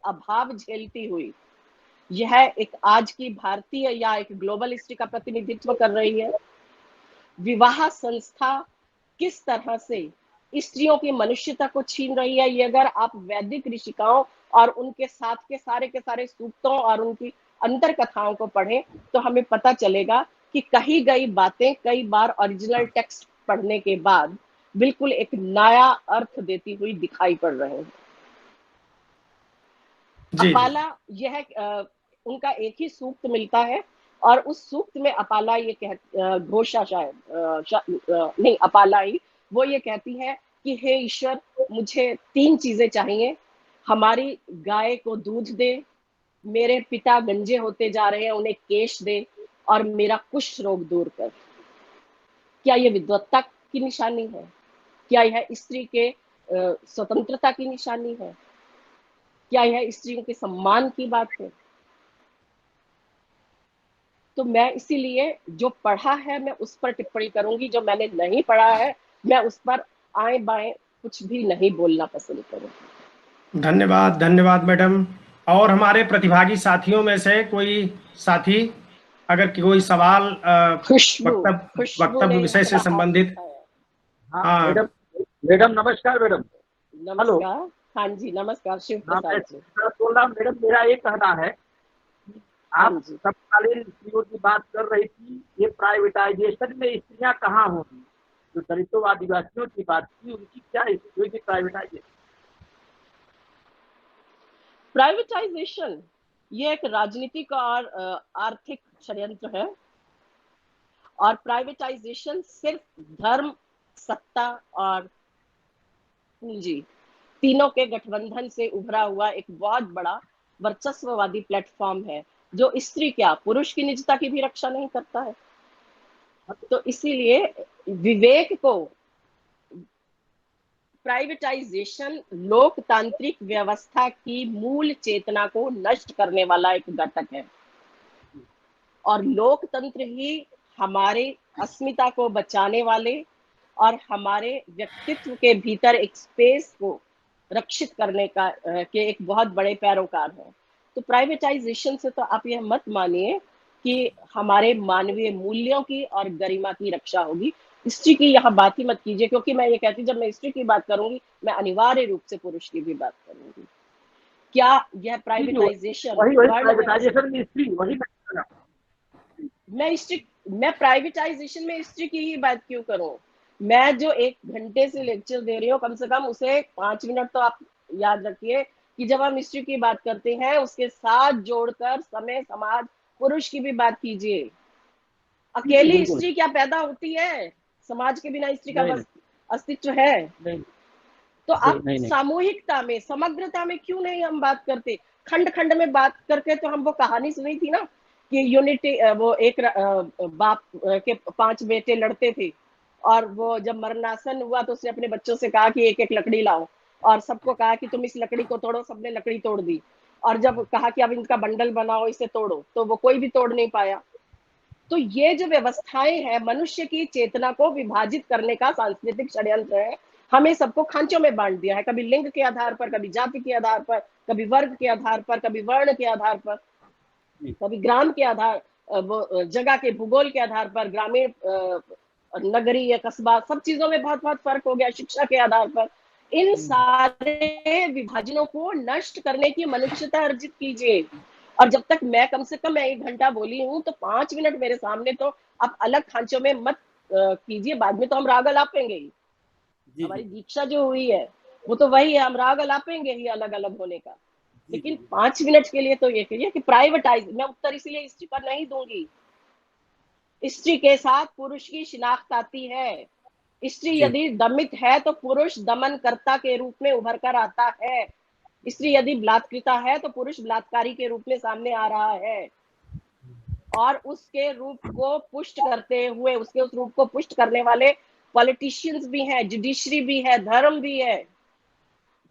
अभाव झेलती हुई यह एक आज की भारतीय या एक ग्लोबल स्त्री का प्रतिनिधित्व कर रही है। विवाह संस्था किस तरह से स्त्रियों की मनुष्यता को छीन रही है, ये अगर आप वैदिक ऋषिकाओं और उनके साथ के सारे सूक्तों और उनकी अंतर कथाओं को पढ़ें तो हमें पता चलेगा कि कही गई बातें कई बार ओरिजिनल टेक्स्ट पढ़ने के बाद बिल्कुल एक नया अर्थ देती हुई दिखाई पड़ रहे हैं। जी अपाला, यह उनका एक ही सूक्त मिलता है और उस सूक्त में अपाला ये घोषा नहीं अपाला ही वो ये कहती है कि हे ईश्वर, मुझे 3 चीजें चाहिए, हमारी गाय को दूध दे, मेरे पिता गंजे होते जा रहे हैं उन्हें केश दे, और मेरा कुष्ठ रोग दूर कर। क्या यह विद्वत्ता की निशानी है? क्या यह स्त्री के स्वतंत्रता की निशानी है? क्या यह स्त्रियों के सम्मान की बात है? तो मैं इसीलिए जो पढ़ा है मैं उस पर टिप्पणी करूंगी, जो मैंने नहीं पढ़ा है मैं उस पर आए बाएं कुछ भी नहीं बोलना पसंद करूंगी। धन्यवाद, धन्यवाद मैडम। और हमारे प्रतिभागी साथियों में से कोई साथी अगर कोई सवाल खुशबू वक्तव्य ने विषय से अपना हाथ संबंधित। उठाया। हाँ हाँ मैडम, मैडम नमस्कार मैडम। हेलो। नमस्कार। हाँ जी नमस्कार, शिव हाँ मैं प्रसाद जी। बोल रहा हूँ मैडम, मेरा ये कहना है कि हाँ आप जी। समकालीन स्त्रियों की बात कर रही थी, ये प्राइवेटाइजेशन में स्त्रियां कहाँ होंगी? जो दलितों आदिवासियों की बात की उनकी क्या स्थिति हुई प्राइवेटाइजेशन? प्राइवेटाइजेशन ये एक राजनीतिक और आर्थिक षड्यंत्र है, और प्राइवेटाइजेशन सिर्फ धर्म, सत्ता और पूंजी तीनों के गठबंधन से उभरा हुआ एक बहुत बड़ा वर्चस्ववादी प्लेटफॉर्म है। जो स्त्री क्या पुरुष की निजता की भी रक्षा नहीं करता है। तो इसीलिए विवेक को, प्राइवेटाइजेशन लोकतांत्रिक व्यवस्था की मूल चेतना को नष्ट करने वाला एक घटक है, और लोकतंत्र ही हमारे अस्मिता को बचाने वाले और हमारे व्यक्तित्व के भीतर एक स्पेस को रक्षित करने का के एक बहुत बड़े पैरोकार हैं। तो प्राइवेटाइजेशन से तो आप यह मत मानिए कि हमारे मानवीय मूल्यों की और गरिमा की रक्षा होगी। स्त्री की यहाँ बात ही मत कीजिए, क्योंकि मैं ये कहती हूँ जब मैं स्त्री की बात करूंगी मैं अनिवार्य रूप से पुरुष की भी बात करूंगी। क्या यह प्राइवेटाइजेशन वही प्राइवेटाइजेशन में स्त्री वही मैं प्राइवेटाइजेशन में स्त्री की ही बात क्यों करूं? मैं जो 1 घंटे से लेक्चर दे रही हूँ, कम से कम उसे 5 मिनट तो आप याद रखिए कि जब हम स्त्री की बात करते हैं उसके साथ जोड़कर समय, समाज, पुरुष की भी बात कीजिए। अकेली स्त्री क्या पैदा होती है? समाज के बिना स्त्री का अस्तित्व है? नहीं। तो आप सामूहिकता में, समग्रता में क्यों नहीं हम बात करते? खंड खंड में बात करके तो हम वो कहानी सुनी थी ना कि यूनिटी, वो एक बाप के 5 बेटे लड़ते थे और वो जब मरणासन हुआ तो उसने अपने बच्चों से कहा कि एक एक लकड़ी लाओ, और सबको कहा कि तुम इस लकड़ी को तोड़ो। सबने लकड़ी तोड़ दी, और जब कहा कि अब इनका बंडल बनाओ, इसे तोड़ो, तो वो कोई भी तोड़ नहीं पाया। तो ये जो व्यवस्थाएं हैं मनुष्य की चेतना को विभाजित करने का सांस्कृतिक षड्यंत्र है। हमें सबको खांचों में बांट दिया है, कभी लिंग के आधार पर, कभी जाति के आधार पर, कभी वर्ग के आधार पर, कभी वर्ण के आधार पर, कभी ग्राम के आधार, वो जगह के भूगोल के आधार पर, ग्रामीण, नगरीय, कस्बा, सब चीजों में बहुत बहुत फर्क हो गया, शिक्षा के आधार पर। इन सारे विभाजनों को नष्ट करने की मनुष्यता अर्जित कीजिए। और जब तक मैं, कम से कम मैं 1 घंटा बोली हूँ तो 5 मिनट मेरे सामने तो आप अलग खांचों में मत कीजिए। बाद में तो हम राग अलापेंगे ही, हमारी दीक्षा जो हुई है वो तो वही है, हम राग अलापेंगे ही अलग अलग होने का। लेकिन 5 मिनट के लिए तो ये कहिए कि प्राइवेटाइज, मैं उत्तर इसलिए स्त्री का नहीं दूंगी। स्त्री के साथ पुरुष की शिनाख्त आती है। स्त्री यदि दमित है तो पुरुष दमनकर्ता के रूप में उभर कर आता है। स्त्री यदि बलात्कृता है तो पुरुष बलात्कारी के रूप में सामने आ रहा है, और उसके रूप को पुष्ट करते हुए, उसके उस रूप को पुष्ट करने वाले पॉलिटिशियंस भी हैं, जुडिशरी भी है, धर्म भी है,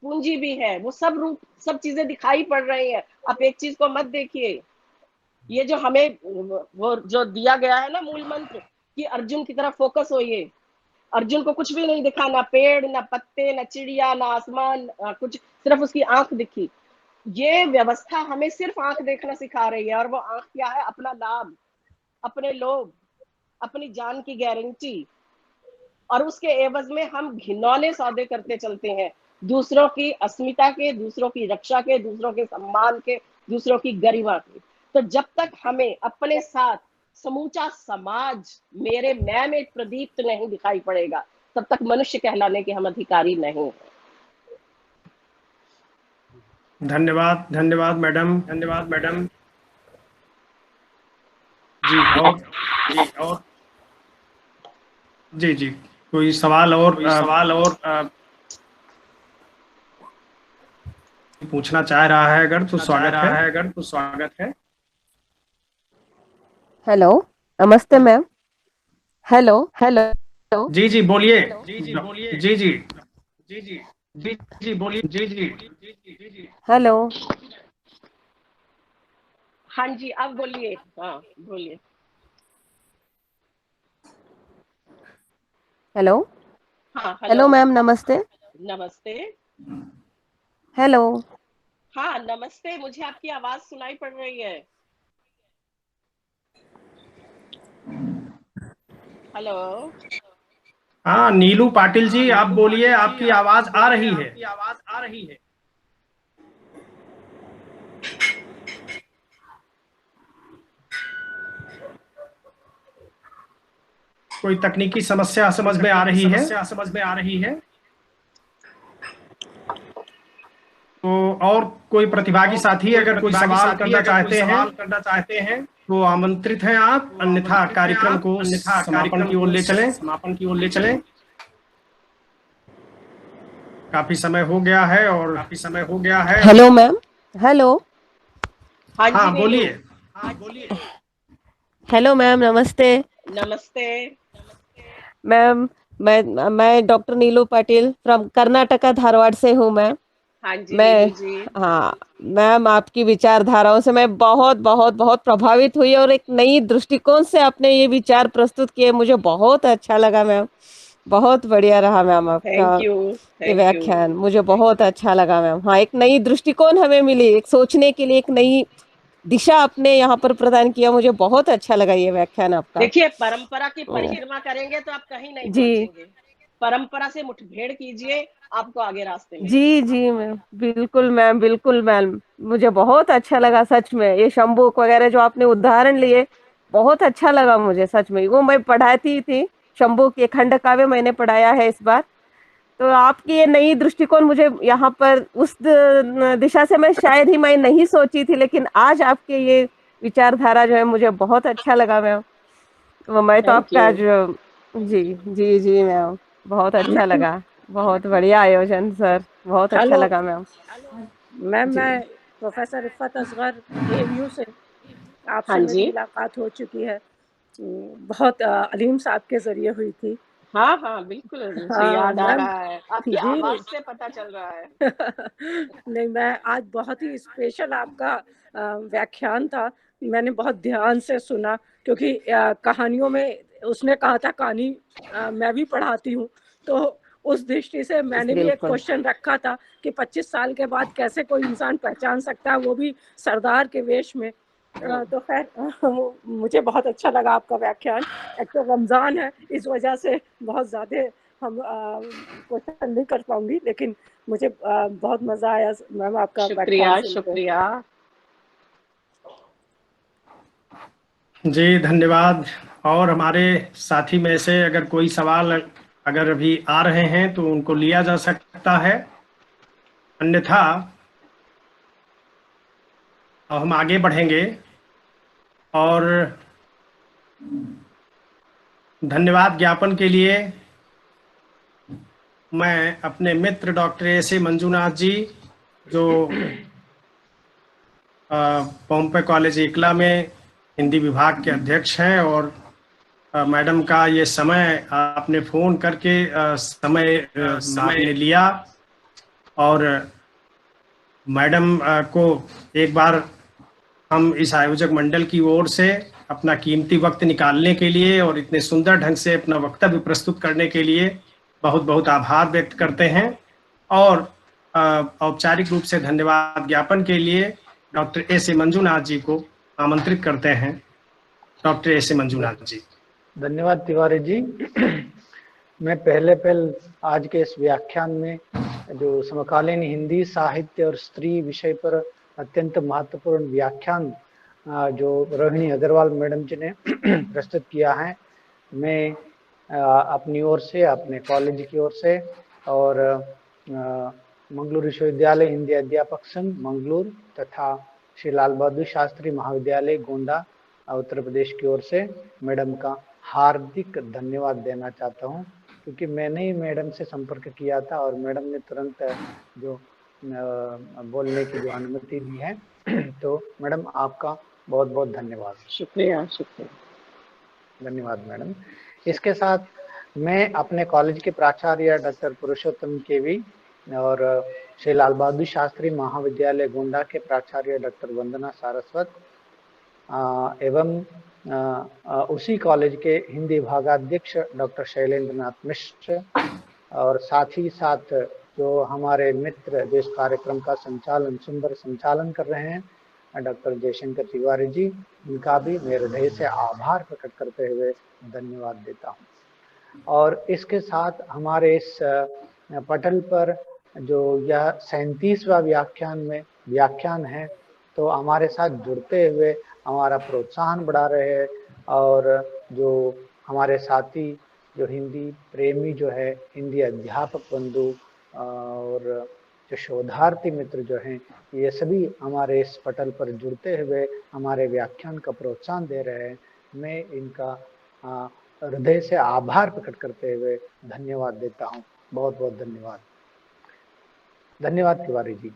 पूंजी भी है। वो सब रूप, सब चीजें दिखाई पड़ रही है। आप एक चीज को मत देखिए, ये जो हमें वो जो दिया गया है ना मूल मंत्र कि अर्जुन की तरफ फोकस होइए, अर्जुन को कुछ भी नहीं दिखा, ना पेड़, ना पत्ते, ना चिड़िया, ना आसमान, कुछ, सिर्फ उसकी आंख दिखी। ये व्यवस्था हमें सिर्फ आंख देखना सिखा रही है, और वो आंख क्या है? अपना लाभ, अपने लोभ, अपनी जान की गारंटी, और उसके एवज में हम घिनौने सौदे करते चलते हैं, दूसरों की अस्मिता के, दूसरों की रक्षा के, दूसरों के सम्मान के, दूसरों की गरिमा के। तो जब तक हमें अपने साथ समूचा समाज मेरे मैं में प्रदीप्त नहीं दिखाई पड़ेगा, तब तक मनुष्य कहलाने के हम अधिकारी नहीं हैं। धन्यवाद, धन्यवाद मैडम, धन्यवाद मैडम जी। और जी कोई सवाल और पूछना चाह रहा है अगर तो स्वागत है। हेलो, नमस्ते मैम। हेलो जी बोलिए। जी बोलिए। हेलो। हाँ जी, अब बोलिए। हाँ बोलिए। हेलो। हाँ हेलो मैम, नमस्ते। नमस्ते। हेलो। हाँ नमस्ते, मुझे आपकी आवाज सुनाई पड़ रही है। हेलो। हाँ नीलू पाटिल जी, आप बोलिए, आपकी आवाज आ रही है। कोई तकनीकी समस्या समझ में आ रही है? तो और कोई प्रतिभागी साथी अगर कोई सवाल करना चाहते हैं तो आमंत्रित हैं आप, अन्यथा कार्यक्रम को समापन की ओर ले चलें। काफी समय हो गया है। Hello ma'am. हेलो। हाँ बोलिए। हाँ बोलिए। हेलो मैम, नमस्ते। नमस्ते। मैम, मैं doctor Neelu Patil from Karnataka, Dharwad से हूँ मैम। हाँ जी मैं नीलू जी। हाँ मैम, आपकी विचारधाराओं से मैं बहुत बहुत बहुत प्रभावित हुई और एक नई दृष्टिकोण से आपने ये विचार प्रस्तुत किए, मुझे बहुत अच्छा लगा मैम। बहुत बढ़िया रहा मैम आपका थैंक यू। ये थैंक यू। व्याख्यान, मुझे बहुत अच्छा लगा मैम। हाँ, एक नई दृष्टिकोण हमें मिली, एक सोचने के लिए एक नई दिशा आपने यहाँ पर प्रदान किया। मुझे बहुत अच्छा लगा ये व्याख्यान आपका। देखिए, परंपरा की ओ, परिक्रमा करेंगे तो आप कहीं नहीं जी पहुंचेंगे। परंपरा से मुठभेड़ कीजिए, आपको आगे रास्ते जी मिलेंगे। जी मैम, बिल्कुल मैम, बिल्कुल मैम। मुझे बहुत अच्छा लगा सच में, ये शंभुक वगैरह जो आपने उदाहरण लिए, बहुत अच्छा लगा मुझे सच में। वो मैं पढ़ाती थी, शंभुक ये खंड काव्य मैंने पढ़ाया है इस बार। तो आपकी ये नई दृष्टिकोण मुझे यहाँ पर उस दिशा से मैं शायद ही मैं नहीं सोची थी, लेकिन आज आपके ये विचारधारा जो है मुझे बहुत अच्छा लगा मैम। तो मैं तो थैंक यू। आपका जो जी जी जी मैम, बहुत अच्छा मैम, लगा। बहुत बढ़िया आयोजन सर, बहुत अच्छा हेलो लगा मैम। मैम, जी मैं प्रोफेसर इफ़त असगर एएमयू से, हाँ आपसे मेरी जी। मुलाकात हो चुकी है। बहुत अलीम साहब के ज़रिए हुई थी। हाँ हाँ बिल्कुल, मुझे हाँ याद आ मैम, रहा है, आपकी जी। आवाज से पता चल रहा है। नहीं, मैं आज बहुत ही स्पेशल आपका व्याख्यान था। मैंने बहुत ध्यान से सुना, क्योंकि कहानियों में उसने कहा था कहानी मैं भी पढ़ाती हूँ, तो उस दृष्टि से मैंने भी एक बिल्कुल। क्वेश्चन रखा था कि 25 साल के बाद कैसे कोई इंसान पहचान सकता है, वो भी सरदार के वेश में। तो खैर, मुझे बहुत अच्छा लगा आपका व्याख्यान। एक तो रमज़ान है, इस वजह से बहुत ज़्यादा हम क्वेश्चन नहीं कर पाऊंगी, लेकिन मुझे बहुत मजा आया मैम आपका व्याख्यान शुक्रिया सुनकर। शुक्रिया। जी धन्यवाद। और हमारे साथी में से अगर कोई सवाल अगर अभी आ रहे हैं तो उनको लिया जा सकता है, अन्यथा हम आगे बढ़ेंगे। और धन्यवाद ज्ञापन के लिए मैं अपने मित्र डॉक्टर ए मंजूनाथ जी, जो पॉम्पे कॉलेज एकला में हिंदी विभाग के अध्यक्ष हैं, और मैडम का ये समय आपने फोन करके समय आपने लिया, और मैडम को एक बार हम इस आयोजक मंडल की ओर से अपना कीमती वक्त निकालने के लिए और इतने सुंदर ढंग से अपना वक्तव्य प्रस्तुत करने के लिए बहुत बहुत आभार व्यक्त करते हैं। और औपचारिक रूप से धन्यवाद ज्ञापन के लिए डॉक्टर ए मंजूनाथ जी को आमंत्रित करते हैं। डॉक्टर ए मंजूनाथ जी। धन्यवाद तिवारी जी। मैं पहले आज के इस व्याख्यान में जो समकालीन हिंदी साहित्य और स्त्री विषय पर अत्यंत महत्वपूर्ण व्याख्यान जो रोहिणी अग्रवाल मैडम जी ने प्रस्तुत किया है, मैं अपनी ओर से, अपने कॉलेज की ओर से और मंगलूर विश्वविद्यालय हिंदी अध्यापक संघ मंगलूर तथा श्री लाल बहादुर शास्त्री महाविद्यालय गोंडा उत्तर प्रदेश की ओर से मैडम का हार्दिक धन्यवाद देना चाहता हूं, क्योंकि मैंने ही मैडम से संपर्क किया था और मैडम ने तुरंत जो बोलने की जो अनुमति दी है। तो मैडम आपका बहुत बहुत धन्यवाद। शुक्रिया शुक्रिया। धन्यवाद मैडम। इसके साथ मैं अपने कॉलेज के प्राचार्य डॉक्टर पुरुषोत्तम केवी और श्री लाल बहादुर शास्त्री महाविद्यालय गोंडा के प्राचार्य डॉक्टर वंदना सारस्वत एवं उसी कॉलेज के हिंदी विभागाध्यक्ष डॉक्टर शैलेंद्र नाथ मिश्र, और साथ ही साथ जो हमारे मित्र जो इस कार्यक्रम का सुंदर संचालन कर रहे हैं डॉक्टर जयशंकर तिवारी जी, इनका भी मैं हृदय से आभार प्रकट करते हुए धन्यवाद देता हूं। और इसके साथ हमारे इस पटल पर जो यह 37वां व्याख्यान है, तो हमारे साथ जुड़ते हुए हमारा प्रोत्साहन बढ़ा रहे हैं, और जो हमारे साथी जो हिंदी प्रेमी जो है, हिंदी अध्यापक बंधु और जो शोधार्थी मित्र जो हैं, ये सभी हमारे इस पटल पर जुड़ते हुए हमारे व्याख्यान का प्रोत्साहन दे रहे हैं। मैं इनका हृदय से आभार प्रकट करते हुए धन्यवाद देता हूँ। बहुत बहुत धन्यवाद। धन्यवाद तिवारी जी।